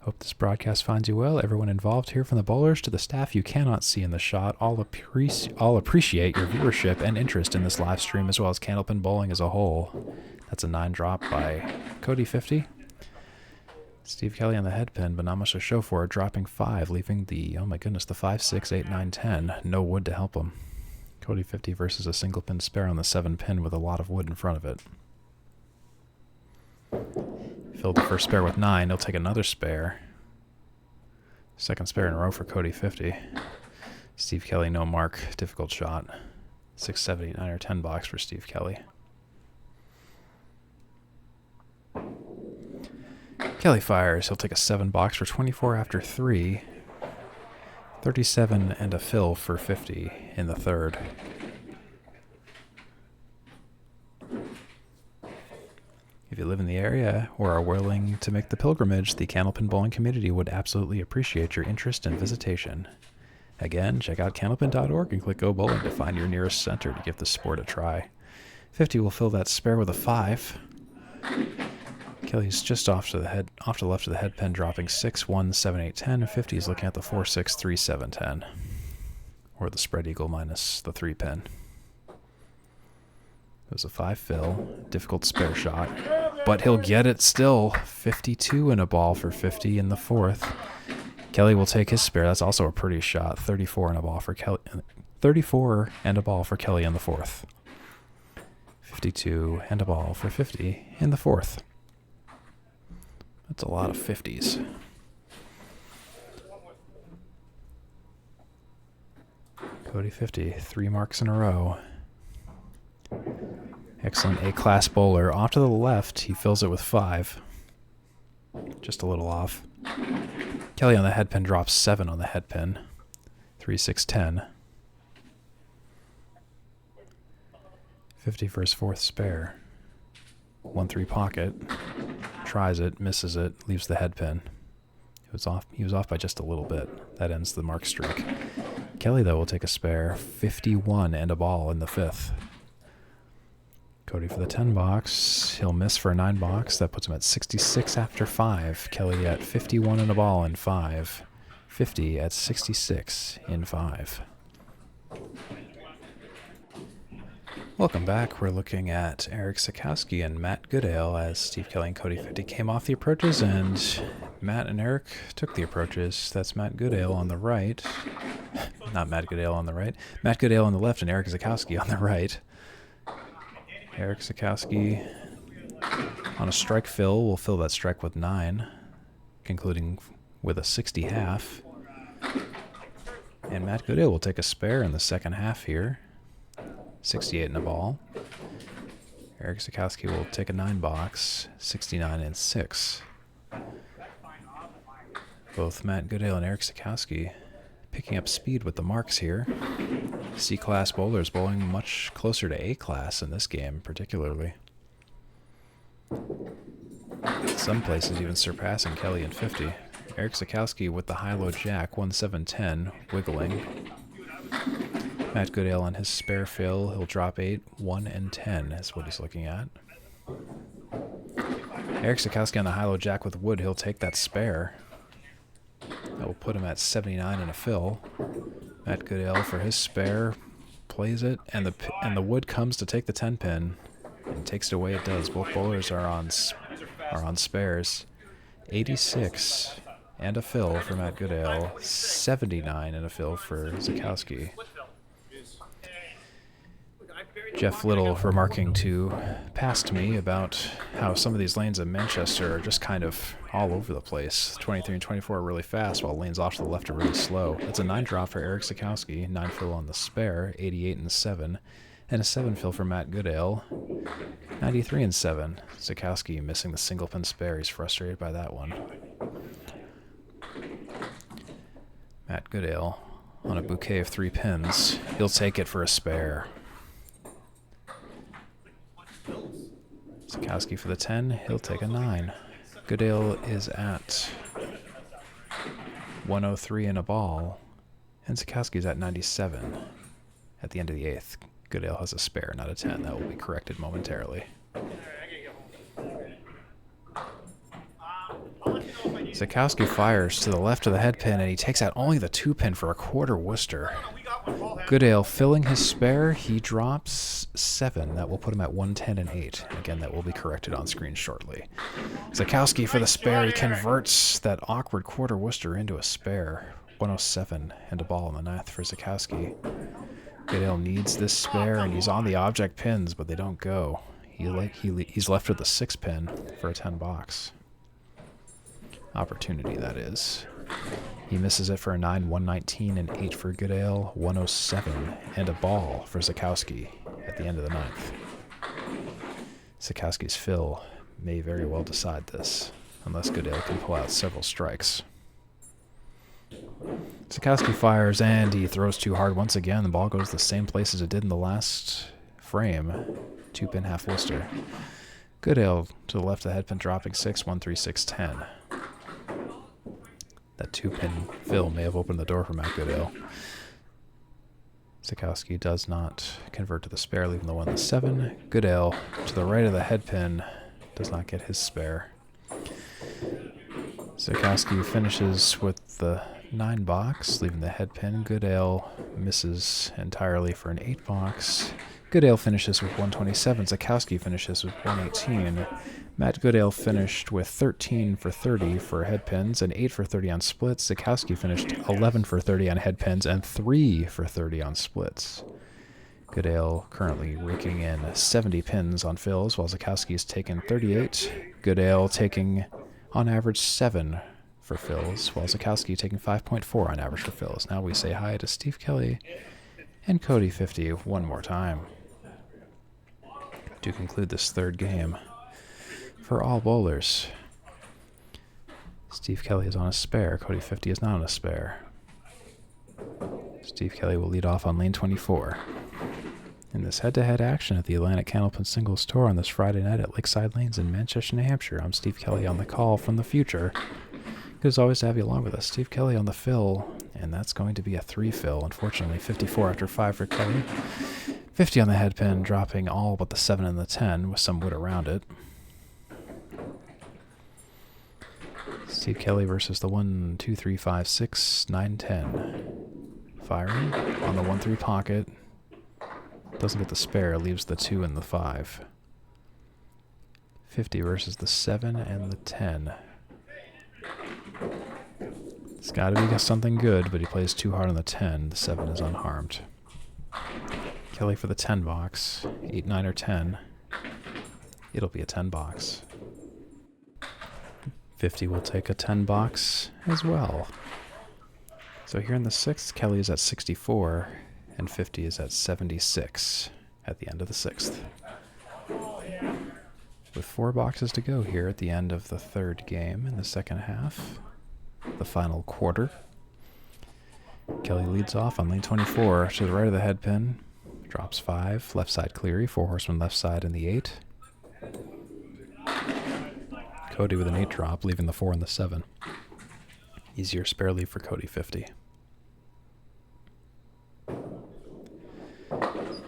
Hope this broadcast finds you well. Everyone involved here, from the bowlers to the staff you cannot see in the shot, all appreciate your viewership and interest in this live stream, as well as Candlepin Bowling as a whole. That's a 9 drop by Cody 50. Steve Kelly on the head pin, but not much to show for it, dropping 5, leaving the, oh my goodness, the 5, 6, 8, 9, 10. No wood to help him. Cody 50 versus a single pin spare on the 7 pin with a lot of wood in front of it. Filled the first spare with 9. He'll take another spare. Second spare in a row for Cody 50. Steve Kelly, no mark. Difficult shot. 6, 7, 8, 9, or 10 box for Steve Kelly. Kelly fires. He'll take a 7 box for 24 after 3. 37 and a fill for 50 in the third. If you live in the area or are willing to make the pilgrimage, the Candlepin Bowling community would absolutely appreciate your interest and visitation. Again, check out candlepin.org and click Go Bowling to find your nearest center to give the sport a try. 50 will fill that spare with a 5. Kelly's just off to the left of the head pin, dropping 6, 1, 7, 8, 10. 50 is looking at the 4, 6, 3, 7, 10. Or the spread eagle minus the 3 pin. It was a 5 fill, difficult spare shot, but he'll get it still. 52 in a ball for 50 in the fourth. Kelly will take his spare. That's also a pretty shot. 34 and a ball for Kelly. 34 and a ball for Kelly in the fourth. 52 and a ball for 50 in the fourth. That's a lot of 50s. Cody 50, 3 marks in a row. Excellent A-class bowler. Off to the left, he fills it with 5. Just a little off. Kelly on the head pin drops 7 on the head pin. 3, 6, 10. 50 for his fourth spare. 1, 3 pocket. Tries it, misses it, leaves the head pin. He was off by just a little bit. That ends the mark streak. Kelly, though, will take a spare. 51 and a ball in the fifth. Cody for the 10 box. He'll miss for a 9 box. That puts him at 66 after 5. Kelly at 51 and a ball in 5. 50 at 66 in 5. Welcome back. We're looking at Erik Zaikowski and Matt Goodale as Steve Kelly and Cody 50 came off the approaches, and Matt and Erik took the approaches. That's Matt Goodale on the right. Not Matt Goodale on the right. Matt Goodale on the left and Erik Zaikowski on the right. Erik Zaikowski on a strike fill will fill that strike with 9, concluding with a 60 half. And Matt Goodale will take a spare in the second half here. 68 in a ball. Erik Zaikowski will take a 9 box, 69 and 6. Both Matt Goodale and Erik Zaikowski picking up speed with the marks here. C-class bowlers bowling much closer to A-class in this game, particularly. Some places even surpassing Kelly and 50. Erik Zaikowski with the high-low jack, 1-7-10, wiggling. Matt Goodale on his spare fill, he'll drop 8, 1 and 10 is what he's looking at. Erik Zaikowski on the high-low jack with wood, he'll take that spare. That will put him at 79 and a fill. Matt Goodale for his spare, plays it, and the wood comes to take the 10 pin, and takes it away. It does. Both bowlers are on spares. 86 and a fill for Matt Goodale, 79 and a fill for Zaikowski. Jeff Little remarking past me about how some of these lanes in Manchester are just kind of all over the place. 23 and 24 are really fast, while lanes off to the left are really slow. It's a 9 drop for Erik Zaikowski, 9 fill on the spare, 88 and 7, and a 7 fill for Matt Goodale, 93 and 7. Zaikowski missing the single pin spare. He's frustrated by that one. Matt Goodale on a bouquet of 3 pins. He'll take it for a spare. Zaikowski for the 10, he'll take a 9. Goodale is at 103 and a ball, and Zaikowski's at 97 at the end of the 8th. Goodale has a spare, not a 10. That will be corrected momentarily. Zaikowski fires to the left of the head pin, and he takes out only the 2 pin for a quarter Worcester. Goodale filling his spare, he drops 7. That will put him at 110 and 8. Again, that will be corrected on screen shortly. Zaikowski for the spare, he converts that awkward quarter Worcester into a spare. 107 and a ball in the 9th for Zaikowski. Goodale needs this spare, and he's on the object pins, but they don't go. He's left with a 6 pin for a 10 box. Opportunity, that is. He misses it for a 9, 119 and 8 for Goodale, 107 and a ball for Zaikowski at the end of the 9th. Zaikowski's fill may very well decide this, unless Goodale can pull out several strikes. Zaikowski fires, and he throws too hard once again. The ball goes the same place as it did in the last frame. 2 pin half Worcester. Goodale to the left of the head pin, dropping 6, 1, 3, 6, 10. That 2 pin fill may have opened the door for Matt Goodale. Zaikowski does not convert to the spare, leaving the 1 and the 7. Goodale to the right of the head pin does not get his spare. Zaikowski finishes with the 9 box, leaving the head pin. Goodale misses entirely for an 8 box. Goodale finishes with 127. Zaikowski finishes with 118. Matt Goodale finished with 13 for 30 for head pins and 8 for 30 on splits. Zaikowski finished 11 for 30 on head pins and 3 for 30 on splits. Goodale currently raking in 70 pins on fills, while Zaikowski's taken 38. Goodale taking, on average, 7 for fills, while Zaikowski taking 5.4 on average for fills. Now we say hi to Steve Kelly and Cody Fifity one more time to conclude this 3rd game. For all bowlers, Steve Kelly is on a spare. Cody Fifity is not on a spare. Steve Kelly will lead off on lane 24. In this head-to-head action at the Atlantic Candlepin Singles Tour on this Friday night at Lakeside Lanes in Manchester, New Hampshire, I'm Steve Kelly on the call from the future. Good as always to have you along with us. Steve Kelly on the fill, and that's going to be a 3 fill. Unfortunately, 54 after 5 for Kelly. 50 on the head pin, dropping all but the 7 and the 10 with some wood around it. Steve Kelly versus the 1, 2, 3, 5, 6, 9, 10. Firing on the 1-3 pocket. Doesn't get the spare, leaves the 2 and the 5. 50 versus the 7 and the 10. It's got to be something good, but he plays too hard on the 10. The 7 is unharmed. Kelly for the 10 box. 8, 9, or 10. It'll be a 10 box. 50 will take a 10 box as well. So here in the 6th, Kelly is at 64, and 50 is at 76 at the end of the 6th. With 4 boxes to go here at the end of the 3rd game in the 2nd half, the final quarter. Kelly leads off on lane 24 to the right of the head pin. Drops 5, left side Cleary, 4 horsemen left side in the 8. Cody with an 8 drop, leaving the 4 and the 7. Easier spare leave for Cody Fifity.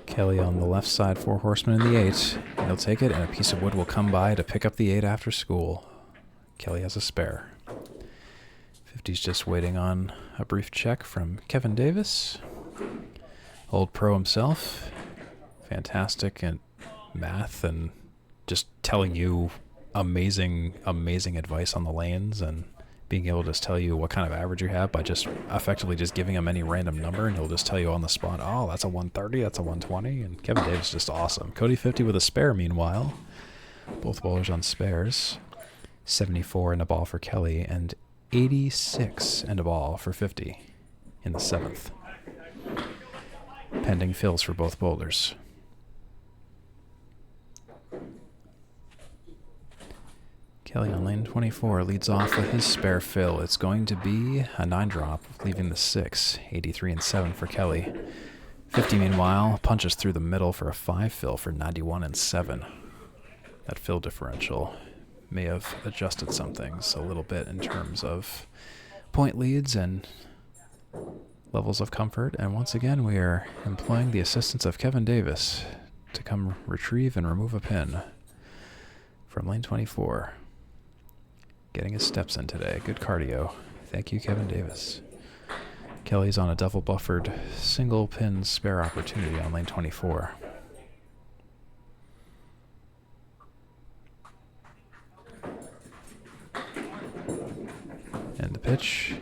Kelly on the left side, 4 horsemen in the 8. He'll take it, and a piece of wood will come by to pick up the 8 after school. Kelly has a spare. 50's just waiting on a brief check from Kevin Davis. Old pro himself. Fantastic at math and just telling you amazing advice on the lanes and being able to just tell you what kind of average you have by just effectively just giving him any random number, and he'll just tell you on the spot, oh, that's a 130, that's a 120, and Kevin Davis is just awesome. Cody Fifity with a spare, meanwhile. Both bowlers on spares. 74 and a ball for Kelly, and 86 and a ball for 50 in the 7th. Pending fills for both bowlers. Kelly on lane 24 leads off with his spare fill. It's going to be a 9 drop, leaving the 6. 83 and 7 for Kelly. 50, meanwhile, punches through the middle for a 5 fill for 91 and 7. That fill differential may have adjusted some things a little bit in terms of point leads and levels of comfort. And once again, we are employing the assistance of Kevin Davis to come retrieve and remove a pin from lane 24. Getting his steps in today. Good cardio. Thank you, Kevin Davis. Kelly's on a double buffered single pin spare opportunity on lane 24. And the pitch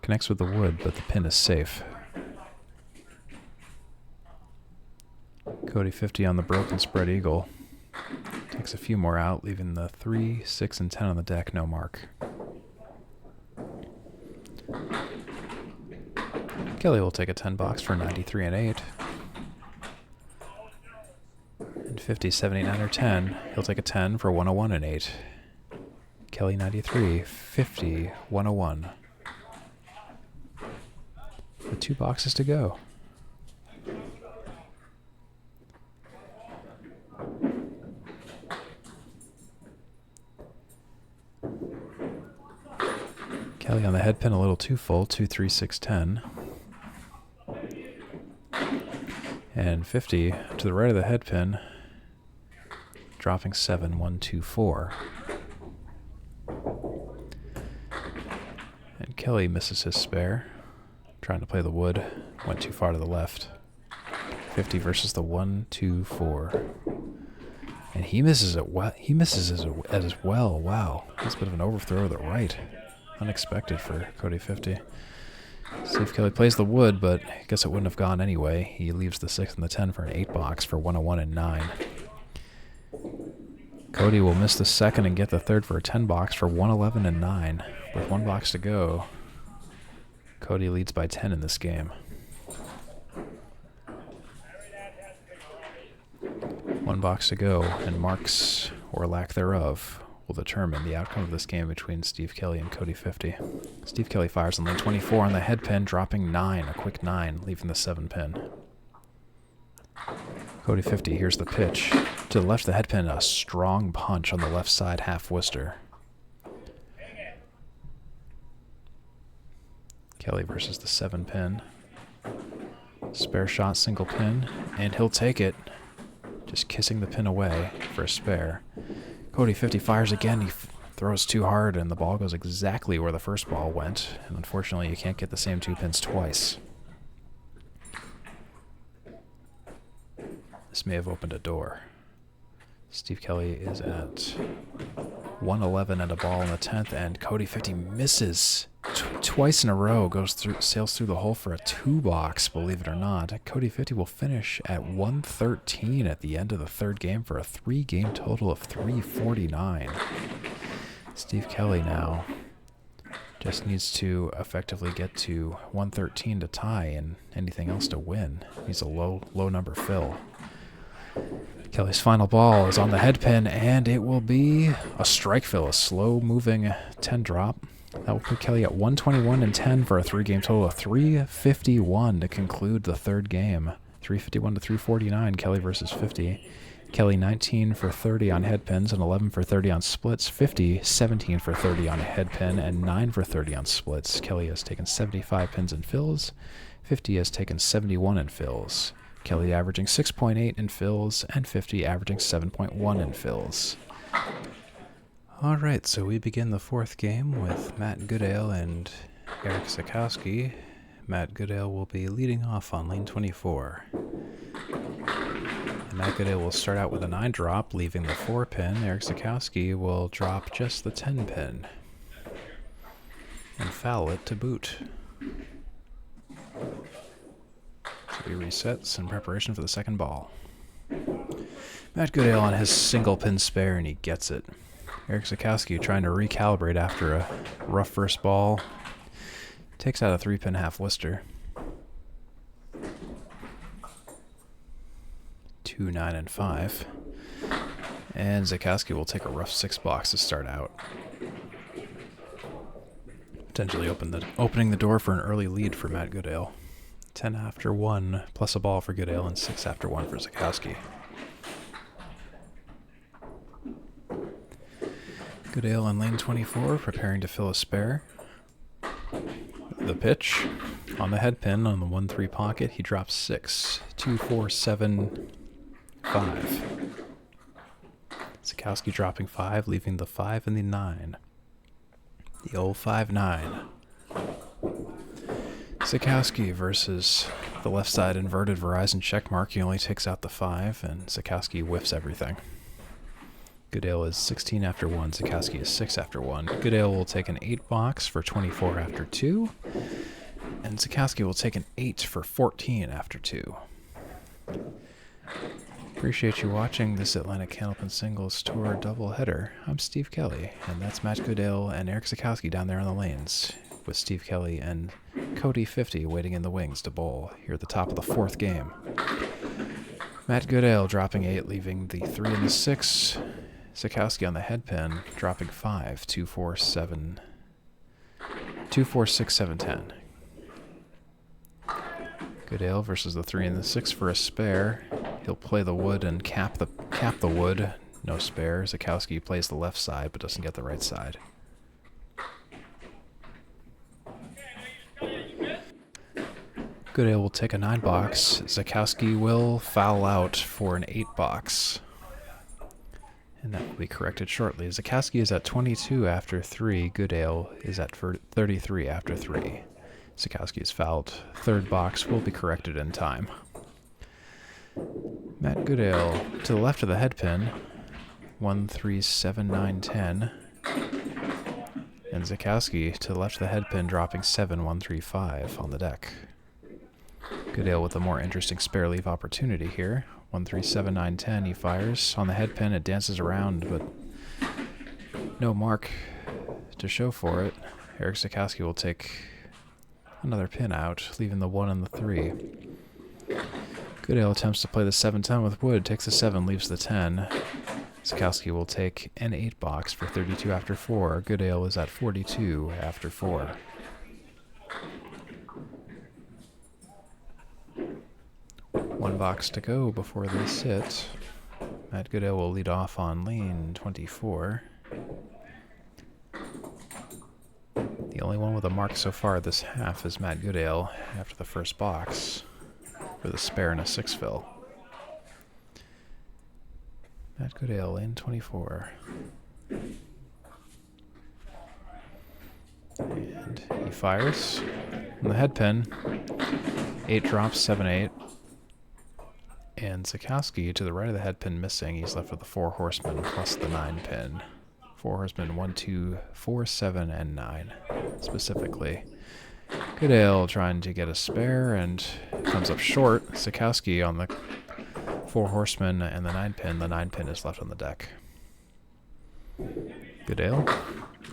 connects with the wood, but the pin is safe. Cody 50 on the broken spread eagle. Takes a few more out, leaving the 3, 6, and 10 on the deck, no mark. Kelly will take a 10 box for 93 and 8. And 50, 79 or 10. He'll take a 10 for 101 and 8. Kelly 93, 50, 101. With 2 boxes to go. Kelly on the head pin a little too full, 2, 3, 6, 10. And 50 to the right of the head pin, dropping 7, 1, 2, 4. And Kelly misses his spare, trying to play the wood, went too far to the left. 50 versus the 1, 2, 4. And he misses it well. He misses it as well. Wow. That's a bit of an overthrow to the right. Unexpected for Cody 50. See if Kelly plays the wood, but I guess it wouldn't have gone anyway. He leaves the 6 and the 10 for an 8 box for 101 and 9. Cody will miss the 2nd and get the 3rd for a 10 box for 111 and 9. With 1 box to go, Cody leads by 10 in this game. 1 box to go, and marks, or lack thereof, will determine the outcome of this game between Steve Kelly and Cody 50. Steve Kelly fires on lane 24 on the head pin, dropping 9, a quick 9, leaving the 7 pin. Cody 50, here's the pitch. To the left of the head pin, a strong punch on the left side half Worcester. Kelly versus the 7 pin. Spare shot, single pin, and he'll take it. Just kissing the pin away for a spare. Cody 50 fires again. He throws too hard, and the ball goes exactly where the first ball went. And unfortunately, you can't get the same 2 pins twice. This may have opened a door. Steve Kelly is at 111 and a ball in the 10th, and Cody 50 misses twice in a row, sails through the hole for a 2 box, believe it or not. Cody 50 will finish at 113 at the end of the 3rd game for a 3-game total of 349. Steve Kelly now just needs to effectively get to 113 to tie and anything else to win. He's a low number fill. Kelly's final ball is on the head pin, and it will be a strike fill, a slow-moving 10 drop, That will put Kelly at 121 and 10 for a 3-game total of 351 to conclude the third game. 351 to 349, Kelly versus 50. Kelly 19 for 30 on headpins and 11 for 30 on splits. 50, 17 for 30 on headpin and 9 for 30 on splits. Kelly has taken 75 pins and fills. 50 has taken 71 in fills. Kelly averaging 6.8 in fills and 50 averaging 7.1 in fills. All right, so we begin the fourth game with Matt Goodale and Erik Zaikowski. Matt Goodale will be leading off on lane 24. And Matt Goodale will start out with a 9 drop, leaving the 4 pin. Erik Zaikowski will drop just the 10 pin and foul it to boot. So he resets in preparation for the second ball. Matt Goodale on his single pin spare, and he gets it. Erik Zaikowski trying to recalibrate after a rough first ball. Takes out a 3-pin half Worcester. 2, 9, and 5. And Zaikowski will take a rough 6 box to start out. Potentially opening the door for an early lead for Matt Goodale. 10 after 1 plus a ball for Goodale and 6 after 1 for Zaikowski. Goodale on lane 24, preparing to fill a spare. The pitch on the headpin on the 1-3 pocket, he drops 6, 2, 4, 7, 5. Zaikowski dropping 5, leaving the 5 and the 9. The old 5-9. Zaikowski versus the left side inverted Verizon checkmark. He only takes out the 5, and Zaikowski whiffs everything. Goodale is 16 after 1. Zaikowski is 6 after 1. Goodale will take an 8 box for 24 after 2. And Zaikowski will take an 8 for 14 after 2. Appreciate you watching this Atlantic Candlepin Singles Tour doubleheader. I'm Steve Kelly, and that's Matt Goodale and Erik Zaikowski down there on the lanes, with Steve Kelly and Cody Fifity waiting in the wings to bowl here at the top of the fourth game. Matt Goodale dropping 8, leaving the 3 and the 6. Zaikowski on the headpin, dropping 5, 2, 4, 7, 2, 4, 6, 7, 10. Goodale versus the 3 and the 6 for a spare. He'll play the wood and cap the wood. No spare. Zaikowski plays the left side but doesn't get the right side. Goodale will take a 9 box. Zaikowski will foul out for an 8 box. And that will be corrected shortly. Zaikowski is at 22 after 3. Goodale is at 33 after 3. Zaikowski is fouled. 3rd box will be corrected in time. Matt Goodale to the left of the headpin. 1, 3, 7, 9, 10. And Zaikowski to the left of the headpin, dropping 7, 1, 3, 5 on the deck. Goodale with a more interesting spare leave opportunity here. 1, 3, 7, 9, 10. He fires on the headpin. It dances around, but no mark to show for it. Erik Zaikowski will take another pin out, leaving the 1 and the 3. Goodale attempts to play the 7-10 with wood, takes the 7, leaves the 10. Zaikowski will take an 8 box for 32 after 4. Goodale is at 42 after 4. One box to go before they sit. Matt Goodale will lead off on lane 24. The only one with a mark so far this half is Matt Goodale after the first box with a spare and a 6 fill. Matt Goodale, lane 24. And he fires on the headpin. 8 drops, 7, 8. And Zaikowski to the right of the headpin missing. He's left with the 4 horsemen plus the 9 pin. 4 horsemen, 1, 2, 4, 7, and 9 specifically. Goodale trying to get a spare and comes up short. Zaikowski on the 4 horsemen and the 9 pin. The 9 pin is left on the deck. Goodale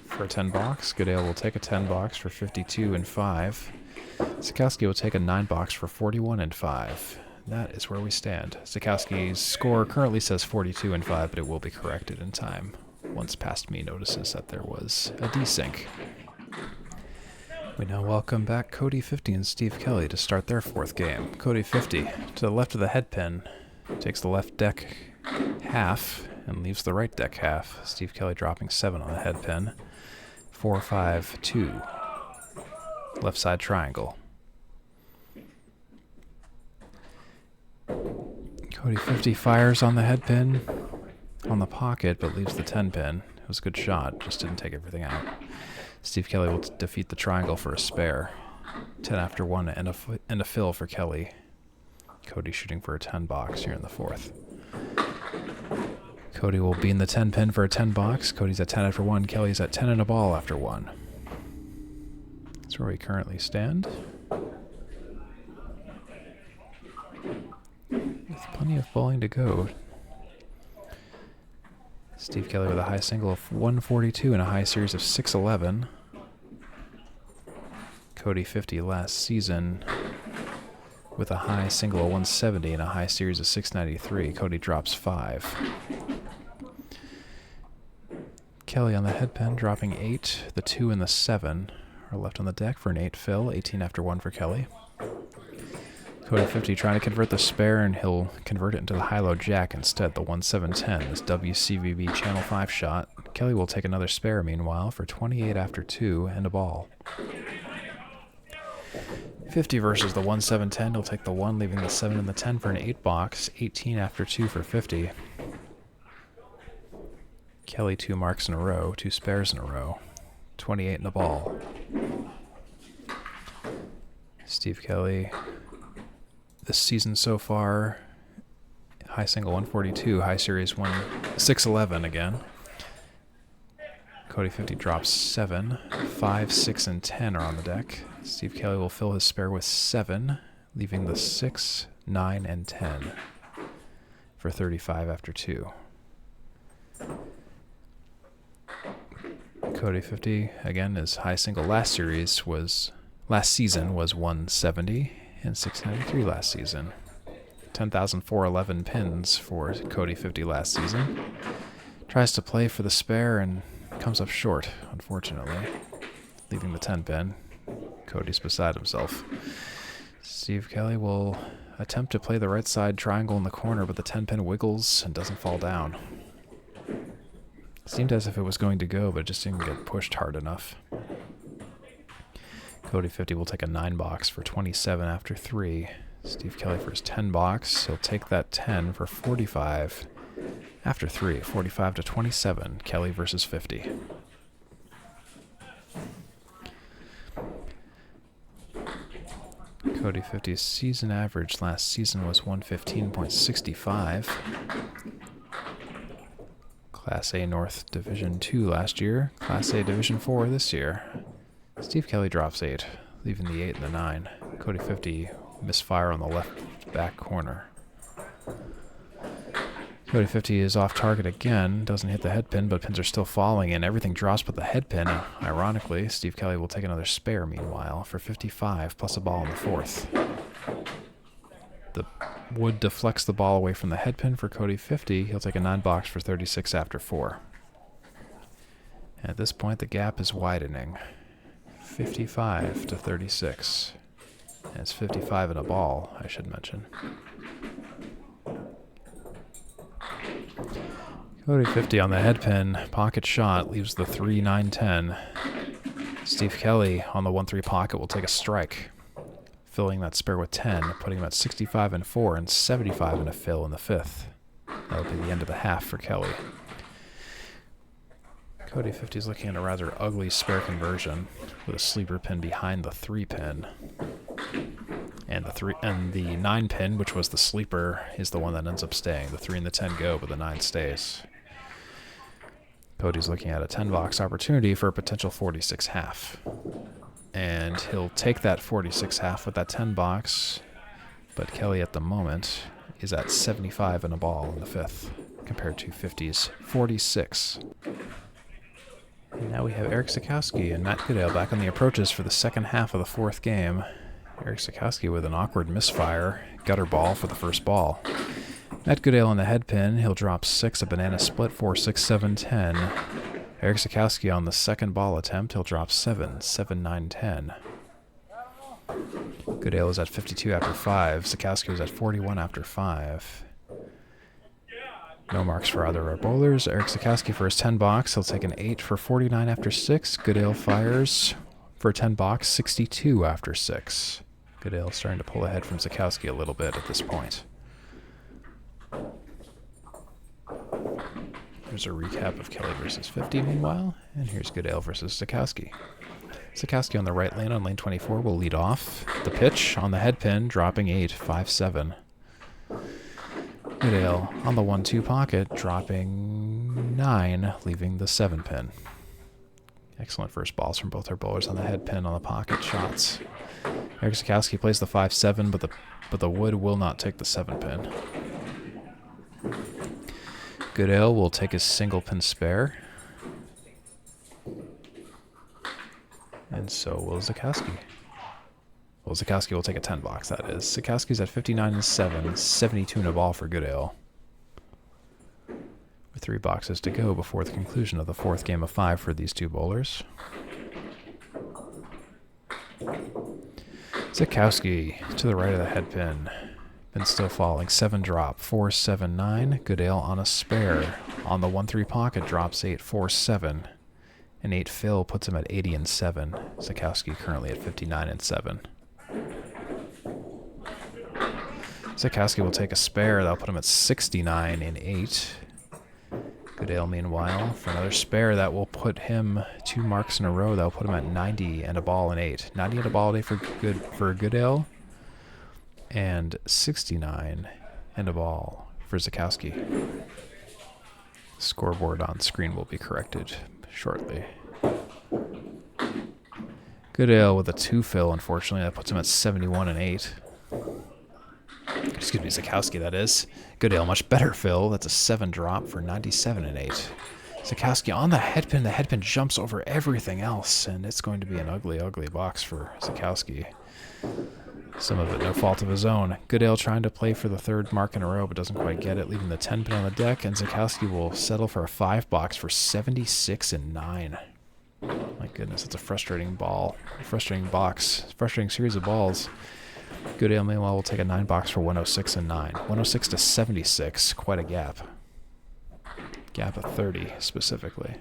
for a 10 box. Goodale will take a 10 box for 52 and 5. Zaikowski will take a 9 box for 41 and 5. That is where we stand. Zaikowski's score currently says 42 and 5, but it will be corrected in time once Past Me notices that there was a desync. We now welcome back Cody Fifity and Steve Kelly to start their fourth game. Cody Fifity, to the left of the head pin, takes the left deck half and leaves the right deck half. Steve Kelly dropping 7 on the head pin. 4, 5, 2. Left side triangle. Cody Fifity fires on the head pin, on the pocket, but leaves the 10 pin. It was a good shot, just didn't take everything out. Steve Kelly will defeat the triangle for a spare. 10 after 1 and a fill for Kelly. Cody shooting for a 10 box here in the fourth. Cody will bean the 10 pin for a 10 box. Cody's at 10 after 1. Kelly's at 10 and a ball after 1. That's where we currently stand. With plenty of bowling to go. Steve Kelly with a high single of 142 and a high series of 611. Cody Fifity last season with a high single of 170 and a high series of 693. Cody drops 5. Kelly on the head pin dropping 8. The 2 and the 7 are left on the deck for an 8 fill. 18 after 1 for Kelly. Cody Fifity trying to convert the spare, and he'll convert it into the high-low jack instead, the 1-7-10, this WCVB Channel 5 shot. Kelly will take another spare, meanwhile, for 28 after 2 and a ball. 50 versus the 1-7-10. He'll take the 1, leaving the 7 and the 10 for an 8 box. 18 after 2 for 50. Kelly 2 marks in a row, 2 spares in a row. 28 and a ball. Steve Kelly, this season so far, high single 142, high series 611 again. Cody Fifity drops 7. 5, 6, and 10 are on the deck. Steve Kelly will fill his spare with 7, leaving the 6, 9, and 10 for 35 after 2. Cody Fifity, again, his high single last season was 170 and 693 last season. 10,411 pins for Cody Fifity last season. Tries to play for the spare and comes up short, unfortunately, leaving the 10 pin. Cody's beside himself. Steve Kelly will attempt to play the right side triangle in the corner, but the 10 pin wiggles and doesn't fall down. Seemed as if it was going to go, but it just didn't get pushed hard enough. Cody Fifity will take a 9 box for 27 after 3. Steve Kelly for his 10 box. He'll take that 10 for 45 after 3. 45 to 27. Kelly versus 50. Cody Fifity's season average last season was 115.65. Class A North Division 2 last year. Class A Division 4 this year. Steve Kelly drops 8, leaving the 8 and the 9. Cody Fifity misfire on the left back corner. Cody Fifity is off target again, doesn't hit the head pin, but pins are still falling, and everything drops but the head pin. Ironically, Steve Kelly will take another spare, meanwhile, for 55, plus a ball in the fourth. The wood deflects the ball away from the head pin for Cody Fifity. He'll take a 9 box for 36 after 4. And at this point, the gap is widening. 55 to 36. And it's 55 and a ball, I should mention. Cody Fifity on the head pin, pocket shot, leaves the 3, 9, 10. Steve Kelly on the 1-3 pocket will take a strike, filling that spare with 10, putting him at 65 and 4 and 75 and a fill in the 5th. That'll be the end of the half for Kelly. Cody Fifity's looking at a rather ugly spare conversion with a sleeper pin behind the 3 pin. And the 9 pin, which was the sleeper, is the one that ends up staying. The 3 and the 10 go, but the 9 stays. Cody's looking at a 10 box opportunity for a potential 46 half. And he'll take that 46 half with that 10 box, but Kelly at the moment is at 75 and a ball in the 5th, compared to 50's 46. And now we have Erik Zaikowski and Matt Goodale back on the approaches for the second half of the 4th game. Erik Zaikowski with an awkward misfire, gutter ball for the first ball. Matt Goodale on the head pin, he'll drop 6, a banana split, 4, 6, 7, 10. Erik Zaikowski on the second ball attempt. He'll drop 7, 7, 9, 10. Goodale was at 52 after 5. Zaikowski was at 41 after 5. No marks for either of our bowlers. Erik Zaikowski for his 10 box. He'll take an 8 for 49 after 6. Goodale fires for a 10 box, 62 after 6. Goodale starting to pull ahead from Zaikowski a little bit at this point. Here's a recap of Kelly versus 50 meanwhile, and here's Goodale versus Zaikowski. Zaikowski on the right lane on lane 24 will lead off. The pitch on the head pin, dropping 8, 5, 7. Goodale on the 1-2 pocket, dropping 9, leaving the 7 pin. Excellent first balls from both our bowlers on the head pin on the pocket shots. Erik Zaikowski plays the 5-7, but the wood will not take the 7 pin. Goodale will take his single pin spare. And so will Zaikowski. Well, Zaikowski will take a 10 box, that is. Zaikowski's at 59 and 7, 72 and a ball for Goodale. With 3 boxes to go before the conclusion of the 4th game of 5 for these two bowlers. Zaikowski to the right of the head pin. Pin still falling. 7 drop. 4, 7, 9. Goodale on a spare. On the 1-3 pocket drops 8, 4, 7. An 8 fill puts him at 80 and 7. Zaikowski currently at 59 and 7. Zaikowski will take a spare. That'll put him at 69 and 8. Goodale, meanwhile, for another spare, that will put him 2 marks in a row. That will put him at 90 and a ball and 8. 90 and a ball a day for Goodale, and 69 and a ball for Zaikowski. Scoreboard on screen will be corrected shortly. Goodale with a 2 fill, unfortunately. That puts him at 71 and 8. Excuse me, Zaikowski, that is. Goodale, much better fill. That's a 7 drop for 97 and 8. Zaikowski on the head pin. The head pin jumps over everything else, and it's going to be an ugly, ugly box for Zaikowski. Some of it no fault of his own. Goodale trying to play for the 3rd mark in a row, but doesn't quite get it, leaving the 10 pin on the deck, and Zaikowski will settle for a 5 box for 76 and 9. My goodness, it's a frustrating ball. A frustrating box. Frustrating series of balls. Goodale, meanwhile, will take a 9 box for 106 and 9. 106 to 76, quite a gap. Gap of 30, specifically.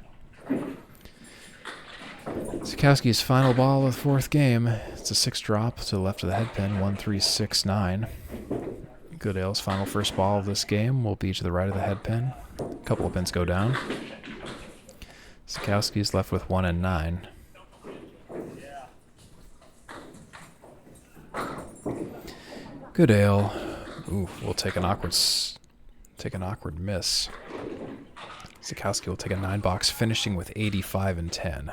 Zaikowski's final ball of the 4th game. It's a 6 drop to the left of the head pin, 1, 3, 6, 9. Goodale's final first ball of this game will be to the right of the head pin. A couple of pins go down. Zaikowski's left with 1 and 9. Goodale, will take an awkward miss. Zaikowski will take a 9 box, finishing with 85 and 10.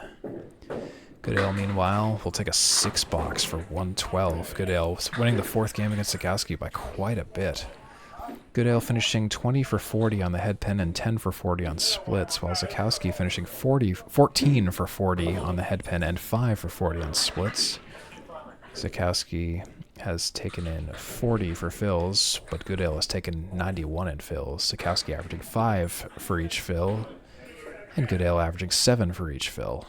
Goodale, meanwhile, will take a 6 box for 112. Goodale winning the 4th game against Zaikowski by quite a bit. Goodale finishing 20 for 40 on the head pin and 10 for 40 on splits, while Zaikowski finishing 14 for 40 on the head pin and 5 for 40 on splits. Zaikowski has taken in 40 for fills, but Goodale has taken 91 in fills. Zaikowski averaging 5 for each fill, and Goodale averaging 7 for each fill.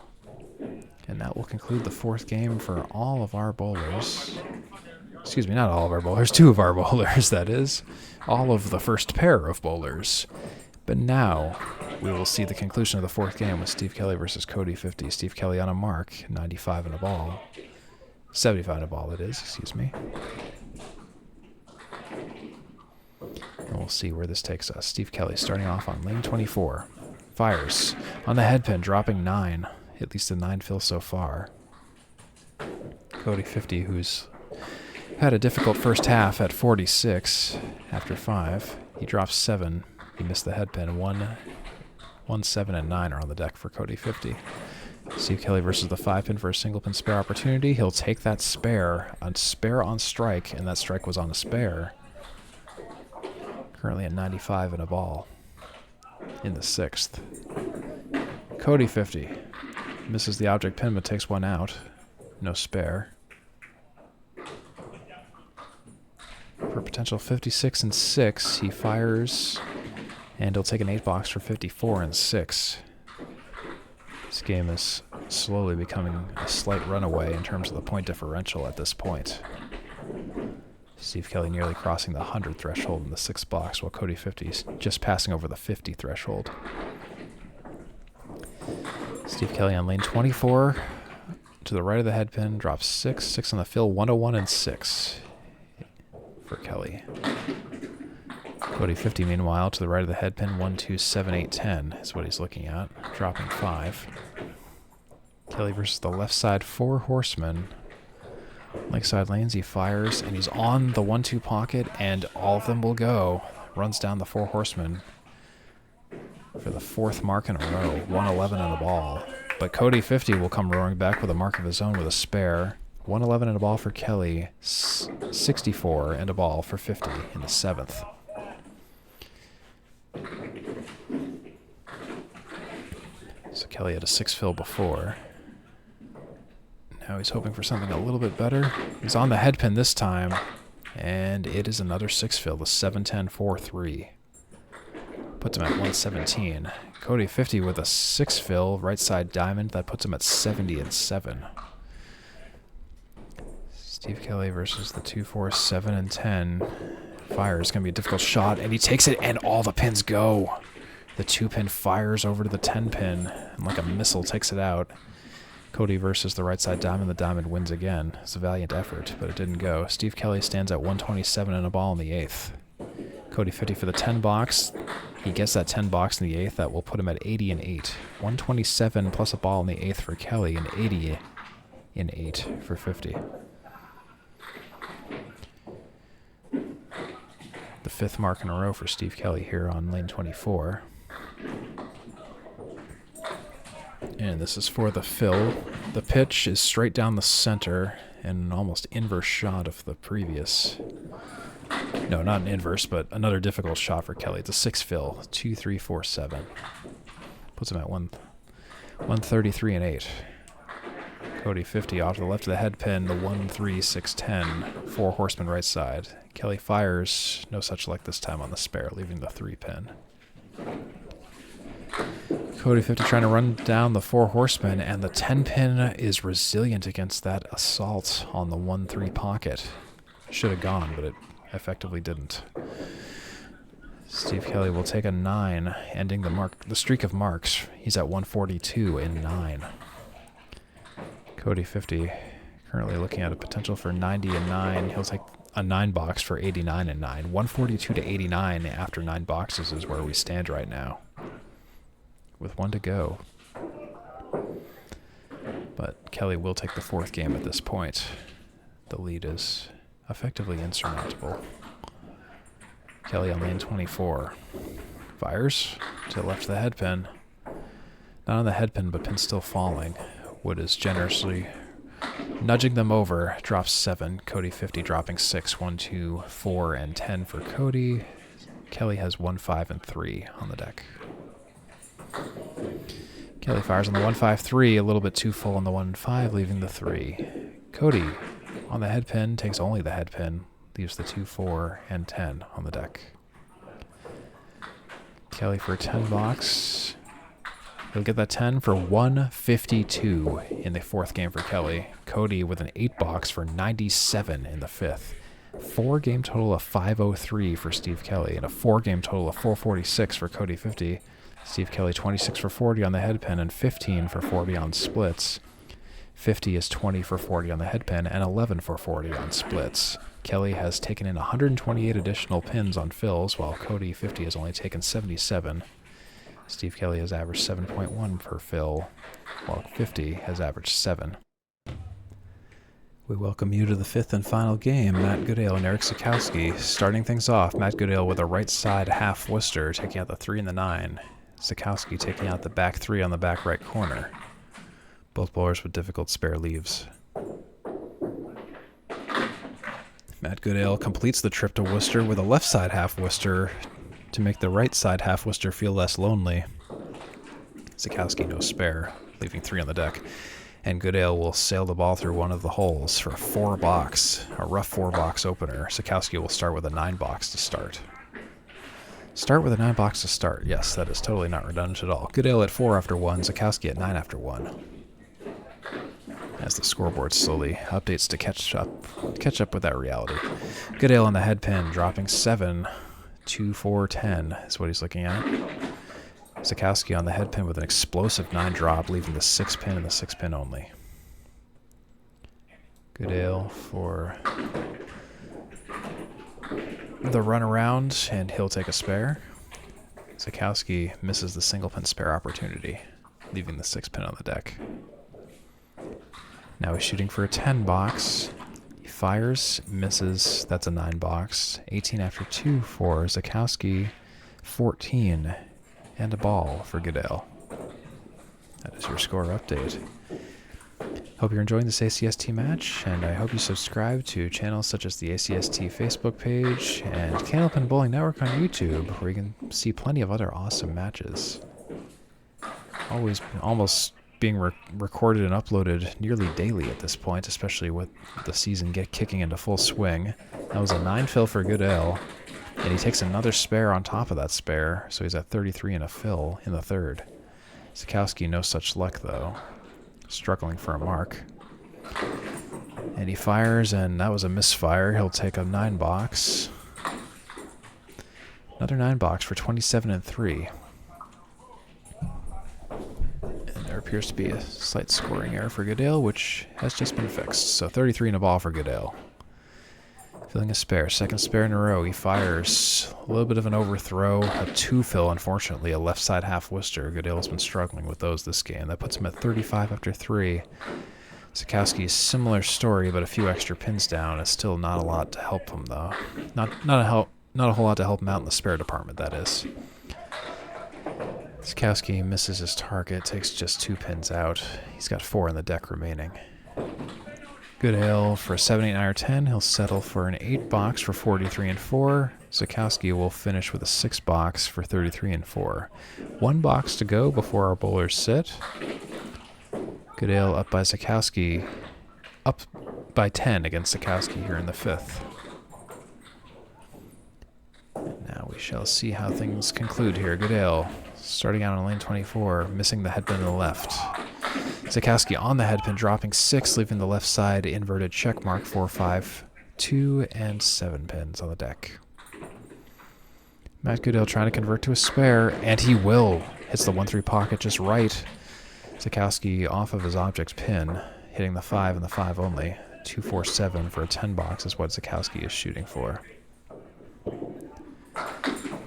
And that will conclude the 4th game for all of our bowlers. Excuse me, not all of our bowlers, 2 of our bowlers, that is. All of the first pair of bowlers. But now we will see the conclusion of the 4th game with Steve Kelly versus Cody Fifity. Steve Kelly on a mark, 95 and a ball. 75 and a ball, it is, excuse me. And we'll see where this takes us. Steve Kelly starting off on lane 24. Fires on the head pin, dropping 9. At least a 9 fill so far. Cody Fifity, who's had a difficult first half at 46 after 5. He drops 7. He missed the head pin. 1, 7, and 9 are on the deck for Cody Fifity. Steve Kelly versus the 5 pin for a single pin spare opportunity. He'll take that spare on strike, and that strike was on a spare. Currently at 95 and a ball in the 6th. Cody Fifity misses the object pin but takes 1 out. No spare. For a potential 56 and 6, he fires, and he'll take an 8 box for 54 and 6. This game is slowly becoming a slight runaway in terms of the point differential at this point. Steve Kelly nearly crossing the 100 threshold in the 6th box, while Cody Fifity is just passing over the 50 threshold. Steve Kelly on lane 24. To the right of the head pin, drops 6 on the fill, 101 and 6 for Kelly. Cody Fifity, meanwhile, to the right of the head pin, 1, 2, 7, 8, 10 is what he's looking at, dropping 5. Kelly versus the left side 4 horsemen. Lakeside lanes, he fires, and he's on the 1-2 pocket, and all of them will go. Runs down the 4 horsemen for the 4th mark in a row, 111 and a ball. But Cody Fifity will come roaring back with a mark of his own with a spare. 111 and a ball for Kelly, 64 and a ball for 50 in the 7th. So Kelly had a 6 fill before. Now he's hoping for something a little bit better. He's on the head pin this time, and it is another 6 fill, the 7-10-4-3. Puts him at 117. Cody Fifity with a 6 fill, right side diamond, that puts him at 70 and 7. Steve Kelly versus the 2, 4, 7, and 10. Fire is going to be a difficult shot, and he takes it, and all the pins go. The 2 pin fires over to the 10 pin, and like a missile takes it out. Cody versus the right side diamond. The diamond wins again. It's a valiant effort, but it didn't go. Steve Kelly stands at 127 and a ball in the 8th. Cody Fifity for the 10 box. He gets that 10 box in the 8th. That will put him at 80 and 8. 127 plus a ball in the 8th for Kelly, and 80 in 8 for 50. The 5th mark in a row for Steve Kelly here on lane 24. And this is for the fill. The pitch is straight down the center, and an almost inverse shot of the previous. No, not an inverse, but another difficult shot for Kelly. It's a 6 fill, 2, 3, 4, 7. Puts him at 133 and 8. Cody Fifity off to the left of the head pin, the 1, 3, 6, 10. 4 horsemen right side. Kelly fires, no such luck this time on the spare, leaving the 3 pin. Cody Fifity trying to run down the 4 horsemen, and the 10 pin is resilient against that assault on the 1-3 pocket. Should have gone, but it effectively didn't. Steve Kelly will take a 9, ending the streak of marks. He's at 142 in 9. Cody Fifity currently looking at a potential for 90 and 9. He'll take a 9 box for 89 and 9. 142 to 89 after 9 boxes is where we stand right now, with 1 to go. But Kelly will take the 4th game at this point. The lead is effectively insurmountable. Kelly on lane 24. Fires to the left of the head pin. Not on the head pin, but pin still falling. Wood is generously nudging them over. Drops 7. Cody Fifity dropping 6. 1, 2, 4, and 10 for Cody. Kelly has 1, 5, and 3 on the deck. Kelly fires on the 1-5-3, a little bit too full on the 1-5, leaving the 3. Cody on the head pin takes only the head pin, leaves the 2, 4, and 10 on the deck. Kelly for a 10 box. He'll get that 10 for 152 in the 4th game for Kelly. Cody with an 8 box for 97 in the 5th. 4 game total of 503 for Steve Kelly, and a 4 game total of 446 for Cody Fifity. Steve Kelly 26 for 40 on the head pin and 15 for 4 beyond splits. 50 is 20 for 40 on the head pin and 11 for 40 on splits. Kelly has taken in 128 additional pins on fills, while Cody Fifity has only taken 77. Steve Kelly has averaged 7.1 per fill, while 50 has averaged 7. We welcome you to the 5th and final game. Matt Goodale and Erik Zaikowski. Starting things off, Matt Goodale with a right side half Worcester, taking out the 3 and the 9. Zaikowski taking out the back 3 on the back right corner. Both bowlers with difficult spare leaves. Matt Goodale completes the trip to Worcester with a left side half Worcester to make the right side half Worcester feel less lonely. Zaikowski no spare, leaving 3 on the deck. And Goodale will sail the ball through one of the holes for a 4 box, a rough 4 box opener. Zaikowski will start with a 9 box to start. Start with a 9 box to start. Yes, that is totally not redundant at all. Goodale at 4 after 1, Zaikowski at 9 after 1. As the scoreboard slowly updates to catch up with that reality. Goodale on the head pin, dropping 7, 2, 4, 10 is what he's looking at. Zaikowski on the head pin with an explosive 9 drop, leaving the 6 pin and the 6 pin only. Goodale for the run around, and he'll take a spare. Zaikowski misses the single pin spare opportunity, leaving the 6 pin on the deck. Now he's shooting for a 10 box. He fires, misses. That's a 9 box. 18 after 2 for Zaikowski. 14 and a ball for Goodale. That is your score update. Hope you're enjoying this ACST match, and I hope you subscribe to channels such as the ACST Facebook page and Candlepin Bowling Network on YouTube, where you can see plenty of other awesome matches. Almost being recorded and uploaded nearly daily at this point, especially with the season kicking into full swing. That was a 9 fill for Goodale, and he takes another spare on top of that spare, so he's at 33 and a fill in the third. Zaikowski, no such luck though, struggling for a mark. And he fires, and that was a misfire. He'll take a 9 box. Another 9 box for 27 and 3. There appears to be a slight scoring error for Goodale, which has just been fixed. So 33 and a ball for Goodale. Filling a spare. Second spare in a row. He fires. A little bit of an overthrow. A 2 fill, unfortunately. A left side half Worcester. Goodale's been struggling with those this game. That puts him at 35 after 3. Zaikowski's similar story, but a few extra pins down. It's still not a lot to help him, though. Not a whole lot to help him out in the spare department, that is. Zaikowski misses his target, takes just 2 pins out. He's got 4 in the deck remaining. Goodale for a 7, 8, 9, or 10. He'll settle for an 8 box for 43 and 4. Zaikowski will finish with a 6 box for 33 and 4. 1 box to go before our bowlers sit. Goodale up by Zaikowski, up by 10 against Zaikowski here in the 5th. Now we shall see how things conclude here. Goodale starting out on lane 24, missing the headpin on the left. Zaikowski on the headpin, dropping 6, leaving the left side inverted check mark 4, 5, 2, and 7 pins on the deck. Matt Goodale trying to convert to a spare, and he will. Hits the 1-3 pocket just right. Zaikowski off of his object pin, hitting the 5 and the 5 only. 2, 4, 7 for a 10 box is what Zaikowski is shooting for.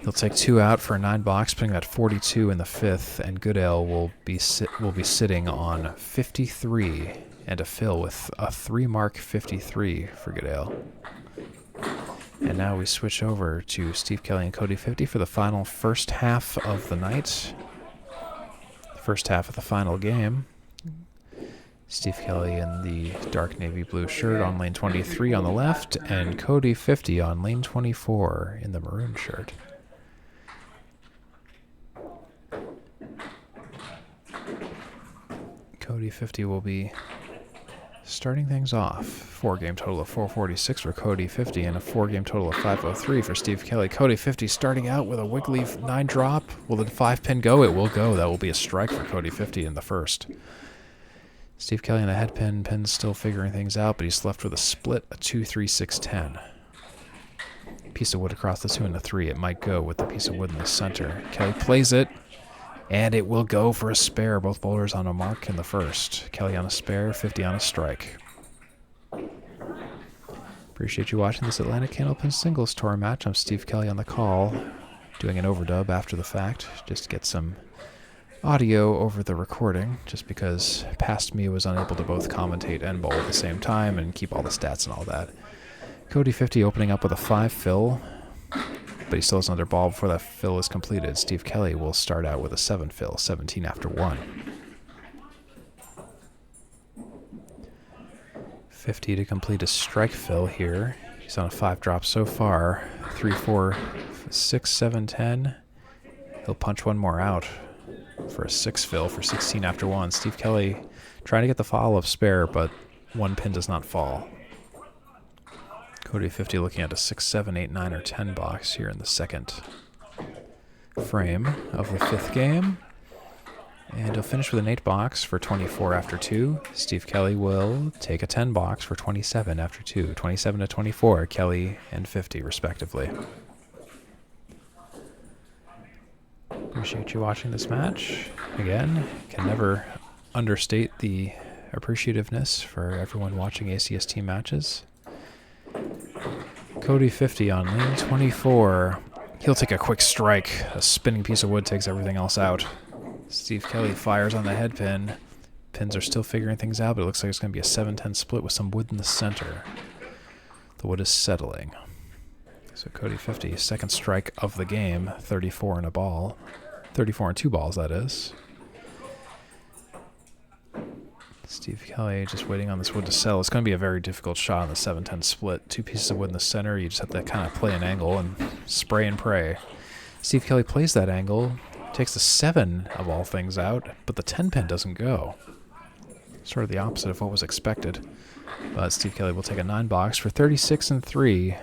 He'll take 2 out for a 9 box, putting him at 42 in the 5th, and Goodale will be sitting on 53 and a fill with a 3 mark 53 for Goodale. And now we switch over to Steve Kelly and Cody Fifity for the final first half of the night. First half of the final game. Steve Kelly in the dark navy blue shirt on lane 23 on the left, and Cody Fifity on lane 24 in the maroon shirt. Cody Fifity will be starting things off. 4-game total of 446 for Cody Fifity and a 4-game total of 503 for Steve Kelly. Cody Fifity starting out with a wiggly 9 drop. Will the 5 pin go? It will go. That will be a strike for Cody Fifity in the first. Steve Kelly on the head pin. Pin's still figuring things out, but he's left with a split, a 2, 3, 6, 10. Piece of wood across the 2 and the 3. It might go with the piece of wood in the center. Kelly plays it, and it will go for a spare. Both bowlers on a mark in the first. Kelly on a spare, 50 on a strike. Appreciate you watching this Atlantic Candlepin Singles Tour match. I'm Steve Kelly on the call, doing an overdub after the fact, just to get some audio over the recording, just because past me was unable to both commentate and bowl at the same time and keep all the stats and all that. Cody Fifity opening up with a 5 fill, but he still has another ball before that fill is completed. Steve Kelly will start out with a 7 fill, 17 after 1. 50 to complete a strike fill here. He's on a 5 drop so far. 3, 4, 6, 7, 10. He'll punch one more out for a 6 fill for 16 after 1. Steve Kelly trying to get the follow-up spare, but 1 pin does not fall. Cody Fifity looking at a 6, 7, 8, 9, or 10 box here in the second. frame of the 5th game. And he'll finish with an 8 box for 24 after 2. Steve Kelly will take a 10 box for 27 after 2. 27 to 24, Kelly and 50 respectively. Appreciate you watching this match. Again, can never understate the appreciativeness for everyone watching ACST matches. Cody Fifity on lane 24. He'll take a quick strike. A spinning piece of wood takes everything else out. Steve Kelly fires on the head pin. Pins are still figuring things out, but it looks like it's going to be a 7-10 split with some wood in the center. The wood is settling. So Cody Fifity, second strike of the game, 34 and a ball. 34 and 2 balls, that is. Steve Kelly just waiting on this wood to settle. It's going to be a very difficult shot on the 7-10 split. 2 pieces of wood in the center. You just have to kind of play an angle and spray and pray. Steve Kelly plays that angle. Takes the 7 of all things out, but the 10 pin doesn't go. Sort of the opposite of what was expected. But Steve Kelly will take a 9 box for 36 and 3.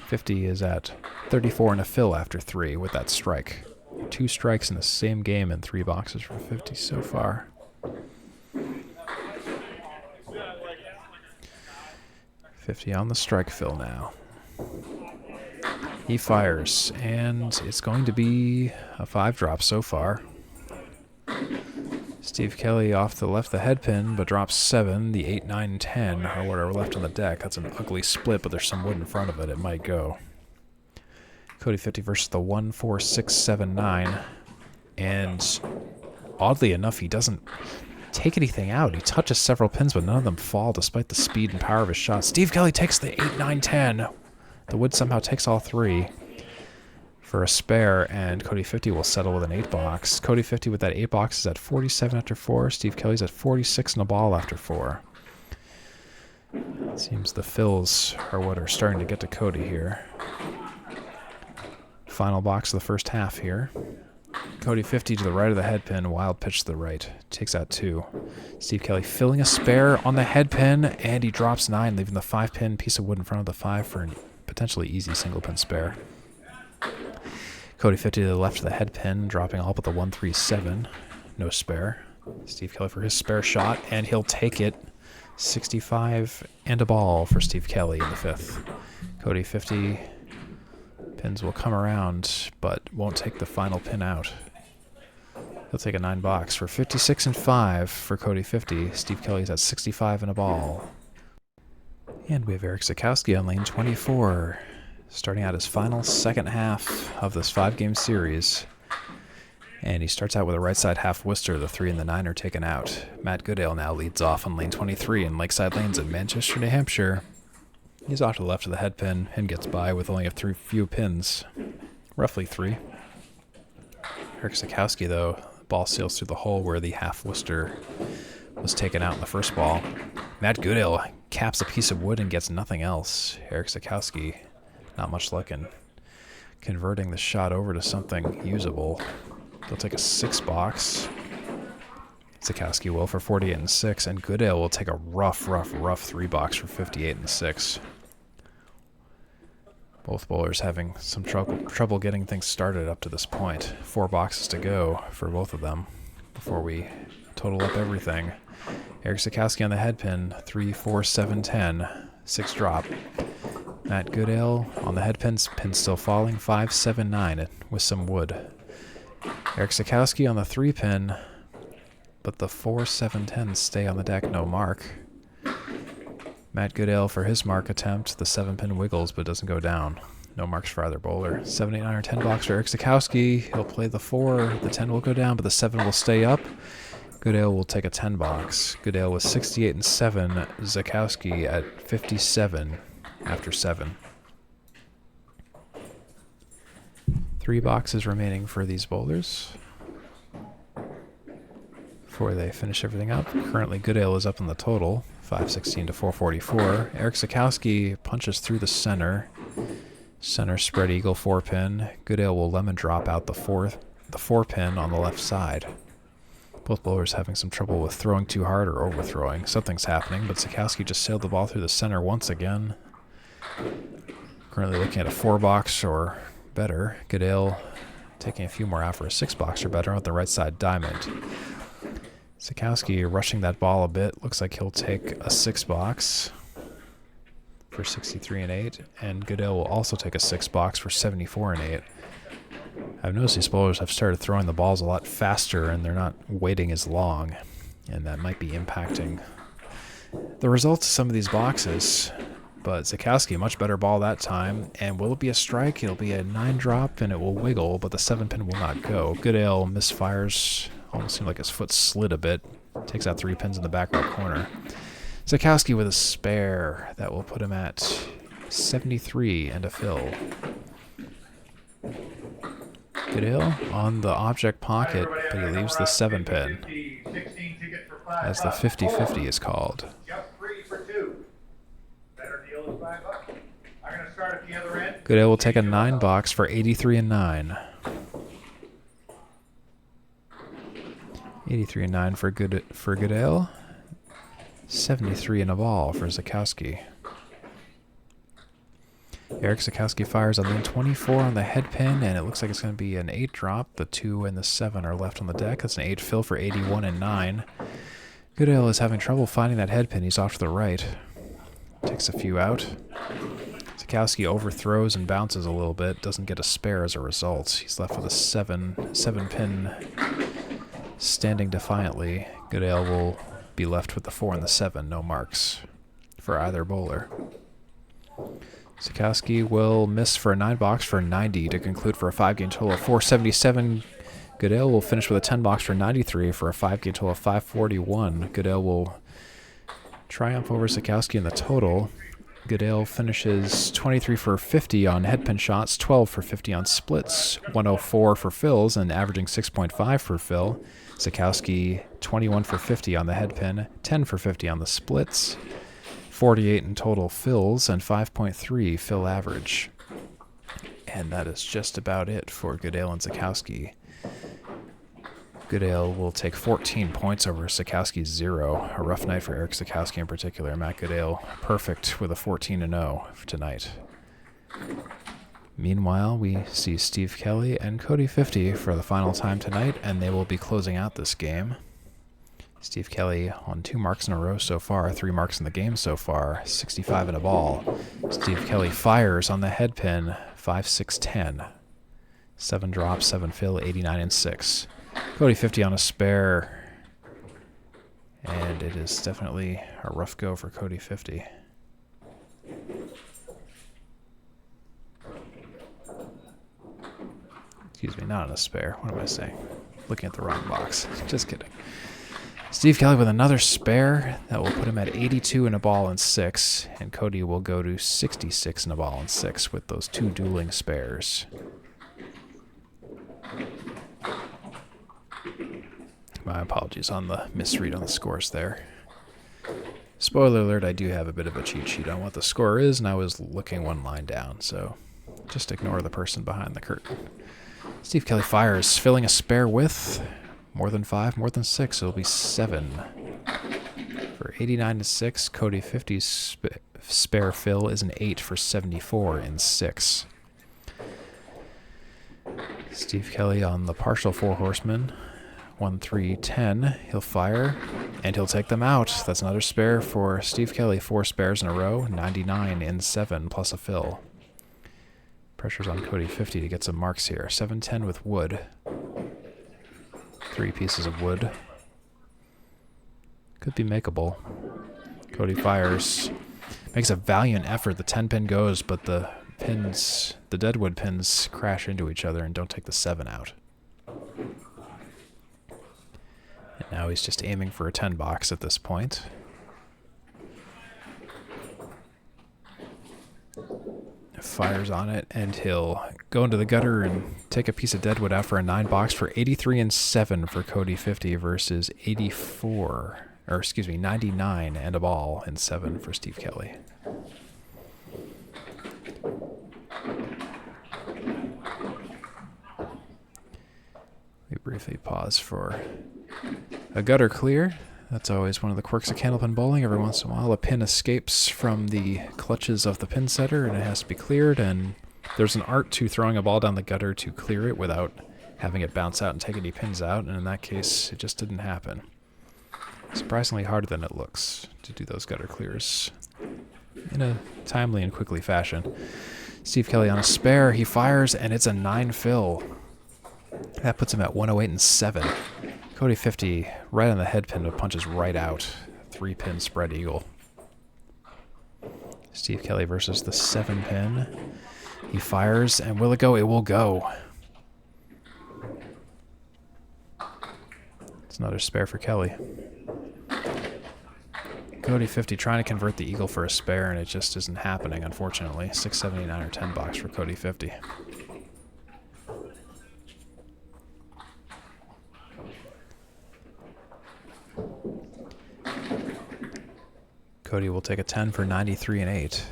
50 is at 34 and a fill after 3 with that strike. 2 strikes in the same game and 3 boxes for 50 so far. $50 on the strike fill now. He fires, and it's going to be a 5 drop so far. Steve Kelly off to the left the head pin, but drops 7. The 8, 9, 10 are what are left on the deck. That's an ugly split, but there's some wood in front of it. It might go. Cody Fifity versus the 1, 4, 6, 7, 9. And oddly enough, he doesn't take anything out. He touches several pins, but none of them fall despite the speed and power of his shot. Steve Kelly takes the 8, 9, 10. The wood somehow takes all 3 for a spare, and Cody Fifity will settle with an 8 box. Cody Fifity with that 8 box is at 47 after 4. Steve Kelly's at 46 and a ball after 4. It seems the fills are what are starting to get to Cody here. Final box of the first half here. Cody Fifity to the right of the head pin, wild pitch to the right. Takes out 2. Steve Kelly filling a spare on the head pin, and he drops 9, leaving the 5 pin piece of wood in front of the 5 for an potentially easy single pin spare. Cody Fifity to the left of the head pin, dropping all but the 1, 3, 7. No spare. Steve Kelly for his spare shot, and he'll take it. 65 and a ball for Steve Kelly in the 5th. Cody Fifity pins will come around, but won't take the final pin out. He'll take a 9 box for 56 and 5 for Cody Fifity. Steve Kelly's at 65 and a ball. And we have Erik Zaikowski on lane 24, starting out his final second half of this 5-game series. And he starts out with a right side half Worcester. The 3 and the 9 are taken out. Matt Goodale now leads off on lane 23 in Lakeside Lanes in Manchester, New Hampshire. He's off to the left of the head pin and gets by with only a few pins. Roughly 3. Erik Zaikowski, though, ball sails through the hole where the half Worcester was taken out in the first ball. Matt Goodale caps a piece of wood and gets nothing else. Erik Zaikowski, not much luck in converting the shot over to something usable. He'll take a 6 box. Zaikowski will for 48 and 6, and Goodale will take a rough 3 box for 58 and 6. Both bowlers having some trouble getting things started up to this point. 4 boxes to go for both of them before we total up everything. Erik Zaikowski on the head pin, 3, 4, 7, 10, 6 drop. Matt Goodale on the head pin still falling, 5, 7, 9 with some wood. Erik Zaikowski on the 3 pin, but the 4, 7, 10 stay on the deck, no mark. Matt Goodale for his mark attempt, the 7 pin wiggles but doesn't go down. No marks for either bowler. 7, 8, 9, or 10 box for Erik Zaikowski. He'll play the 4, the 10 will go down, but the 7 will stay up. Goodale will take a 10 box. Goodale with 68 and 7, Zaikowski at 57 after 7. 3 boxes remaining for these bowlers before they finish everything up. Currently, Goodale is up in the total, 516 to 444. Erik Zaikowski punches through the center. Center spread eagle 4 pin. Goodale will lemon drop out the 4 pin on the left side. Both bowlers having some trouble with throwing too hard or overthrowing. Something's happening, but Zaikowski just sailed the ball through the center once again. Currently looking at a 4 box or better. Goodale taking a few more out for a 6 box or better on the right side diamond. Zaikowski rushing that ball a bit. Looks like he'll take a 6 box for 63 and 8, and Goodale will also take a 6 box for 74 and 8. I've noticed these bowlers have started throwing the balls a lot faster, and they're not waiting as long, and that might be impacting the results of some of these boxes. But Zaikowski, much better ball that time, and will it be a strike? It'll be a 9-drop, and it will wiggle, but the 7-pin will not go. Goodale misfires. Almost seemed like his foot slid a bit. Takes out 3 pins in the back right corner. Zaikowski with a spare. That will put him at 73 and a fill. Goodale on the object pocket, but he leaves the 7-pin, as the 50-50 is called. Goodale will take a 9-box for 83 and 9. 83 and 9 for Goodale. 73 and a ball for Zaikowski. Erik Zaikowski fires on lane 24 on the head pin, and it looks like it's going to be an 8-drop. The 2 and the 7 are left on the deck. That's an 8 fill for 81 and 9. Goodale is having trouble finding that head pin. He's off to the right. Takes a few out. Zaikowski overthrows and bounces a little bit. Doesn't get a spare as a result. He's left with a 7-pin standing defiantly. Goodale will be left with the 4 and the 7. No marks for either bowler. Zaikowski will miss for a 9-box for 90 to conclude for a 5-game total of 477. Goodale will finish with a 10-box for 93 for a 5-game total of 541. Goodale will triumph over Zaikowski in the total. Goodale finishes 23 for 50 on headpin shots, 12 for 50 on splits, 104 for fills, and averaging 6.5 for fill. Zaikowski 21 for 50 on the headpin, 10 for 50 on the splits, 48 in total fills, and 5.3 fill average. And that is just about it for Goodale and Zaikowski. Goodale will take 14 points over Zaikowski's 0. A rough night for Erik Zaikowski in particular. Matt Goodale perfect with a 14-0 tonight. Meanwhile, we see Steve Kelly and Cody Fifity for the final time tonight, and they will be closing out this game. Steve Kelly on 2 marks in a row so far, 3 marks in the game so far, 65 and a ball. Steve Kelly fires on the head pin, 5-6-10. 7 drops, 7 fill, 89 and 6. Cody Fifity on a spare, and it is definitely a rough go for Cody Fifity. Excuse me, not on a spare. What am I saying? Looking at the wrong box. Just kidding. Steve Kelly with another spare. That will put him at 82 and a ball and 6. And Cody will go to 66 and a ball and 6 with those 2 dueling spares. My apologies on the misread on the scores there. Spoiler alert, I do have a bit of a cheat sheet on what the score is, and I was looking 1 line down, so just ignore the person behind the curtain. Steve Kelly fires, filling a spare with more than 5, more than 6. It'll be 7. For 89 to 6, Cody Fifity's spare fill is an 8 for 74 and 6. Steve Kelly on the partial 4 horsemen. 1, 3, 10. He'll fire, and he'll take them out. That's another spare for Steve Kelly. 4 spares in a row. 99 in 7 plus a fill. Pressure's on Cody Fifity to get some marks here. 7-10 with wood. 3 pieces of wood. Could be makeable. Cody fires. Makes a valiant effort. The 10-pin goes, but the deadwood pins crash into each other and don't take the 7 out. And now he's just aiming for a 10-box at this point. Fires on it, and he'll go into the gutter and take a piece of deadwood out for a 9-box for 83 and 7 for Cody Fifity versus 99 and a ball and 7 for Steve Kelly. We briefly pause for a gutter clear. That's always one of the quirks of Candlepin bowling. Every once in a while, a pin escapes from the clutches of the pin setter, and it has to be cleared. And there's an art to throwing a ball down the gutter to clear it without having it bounce out and take any pins out, and in that case, it just didn't happen. Surprisingly harder than it looks to do those gutter clears in a timely and quickly fashion. Steve Kelly on a spare, he fires, and it's a 9 fill. That puts him at 108 and 7. Cody Fifity right on the head pin, but punches right out. 3-pin spread eagle. Steve Kelly versus the 7-pin. He fires, and will it go? It will go. It's another spare for Kelly. Cody Fifity trying to convert the eagle for a spare, and it just isn't happening, unfortunately. 679 or 10 bucks for Cody Fifity. Cody will take a 10 for 93 and 8.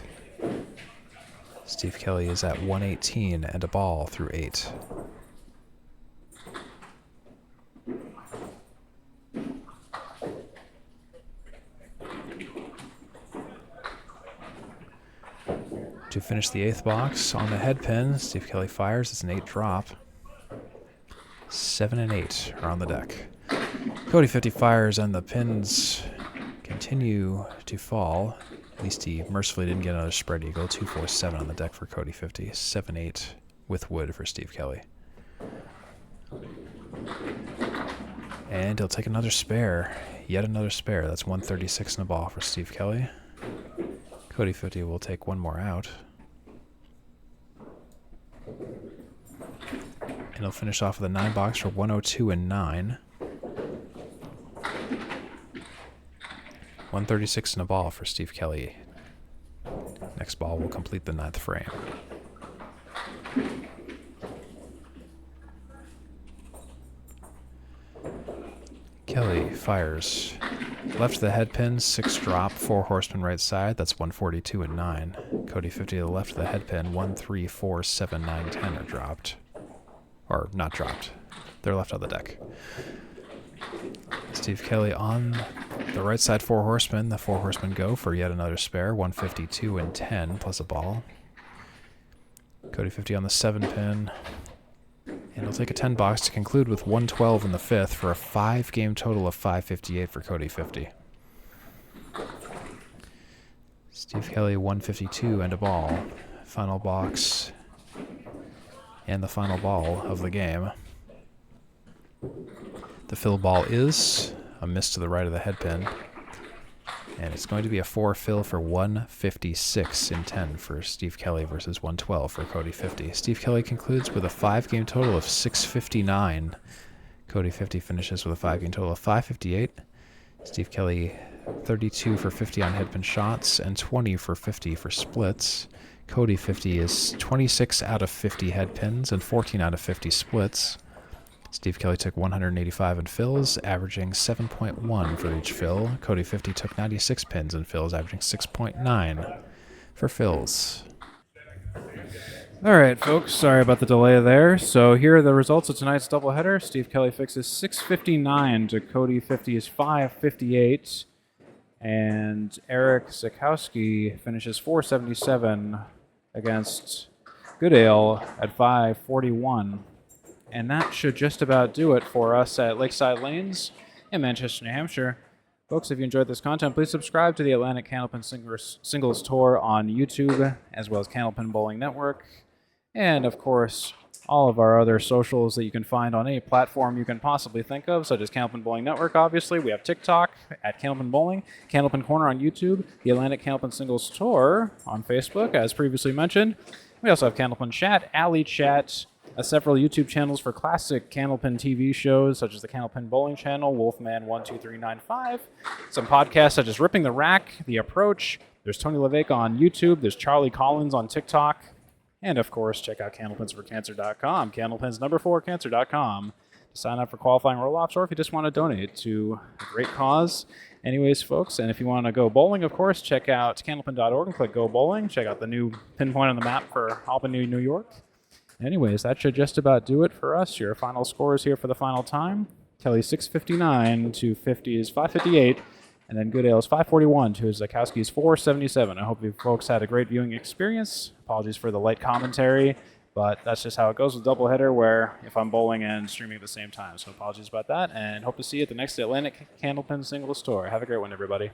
Steve Kelly is at 118 and a ball through 8. To finish the 8th box on the head pin, Steve Kelly fires. It's an 8 drop. 7 and 8 are on the deck. Cody Fifity fires, and the pins continue to fall. At least he mercifully didn't get another spread eagle. 2, 4, 7 on the deck for Cody Fifity. 7, 8 with wood for Steve Kelly. And he'll take another spare. Yet another spare. That's 136 in a ball for Steve Kelly. Cody Fifity will take one more out. And he'll finish off with a 9 box for 102 and 9. 136 in a ball for Steve Kelly. Next ball will complete the 9th frame. Kelly fires. Left to the head pin, 6 drop, 4 horsemen right side. That's 142 and 9. Cody Fifity to the left of the head pin, 1, 3, 4, 7, 9, 10 are dropped. Or not dropped. They're left on the deck. Steve Kelly on the right side, 4 horsemen. The 4 horsemen go for yet another spare, 152 and 10 plus a ball. Cody Fifity on the 7 pin. And he'll take a 10 box to conclude with 112 in the 5th for a 5-game total of 558 for Cody Fifity. Steve Kelly 152 and a ball. Final box and the final ball of the game. The fill ball is a miss to the right of the head pin. And it's going to be a 4 fill for 156 in 10 for Steve Kelly versus 112 for Cody Fifity. Steve Kelly concludes with a 5-game total of 659. Cody Fifity finishes with a 5-game total of 558. Steve Kelly 32 for 50 on headpin shots and 20 for 50 for splits. Cody Fifity is 26 out of 50 headpins and 14 out of 50 splits. Steve Kelly took 185 in fills, averaging 7.1 for each fill. Cody Fifity took 96 pins in fills, averaging 6.9 for fills.
All right, folks, sorry about the delay there. So here are the results of tonight's doubleheader. Steve Kelly fixes 659 to Cody Fifity's 558. And Erik Zaikowski finishes 477 against Goodale at 541. And that should just about do it for us at Lakeside Lanes in Manchester, New Hampshire. Folks, if you enjoyed this content, please subscribe to the Atlantic Candlepin Singles Tour on YouTube, as well as Candlepin Bowling Network. And, of course, all of our other socials that you can find on any platform you can possibly think of, such as Candlepin Bowling Network, obviously. We have TikTok at Candlepin Bowling, Candlepin Corner on YouTube, the Atlantic Candlepin Singles Tour on Facebook, as previously mentioned. We also have Candlepin Chat, Alley Chat, several YouTube channels for classic Candlepin TV shows, such as the Candlepin Bowling Channel, Wolfman 12395. Some podcasts such as Ripping the Rack, The Approach. There's Tony LaVeca on YouTube. There's Charlie Collins on TikTok. And, of course, check out candlepinsforcancer.com, candlepins4cancer.com, to sign up for qualifying roll-offs, or if you just want to donate to a great cause. Anyways, folks, and if you want to go bowling, of course, check out candlepin.org and click Go Bowling. Check out the new pinpoint on the map for Albany, New York. Anyways, that should just about do it for us. Your final scores here for the final time. Kelly 659 to 50's 558, and then Goodale's 541 to Zaikowski's 477. I hope you folks had a great viewing experience. Apologies for the light commentary. But that's just how it goes with doubleheader, where if I'm bowling and streaming at the same time. So apologies about that, and hope to see you at the next Atlantic Candlepin Singles Tour. Have a great one, everybody.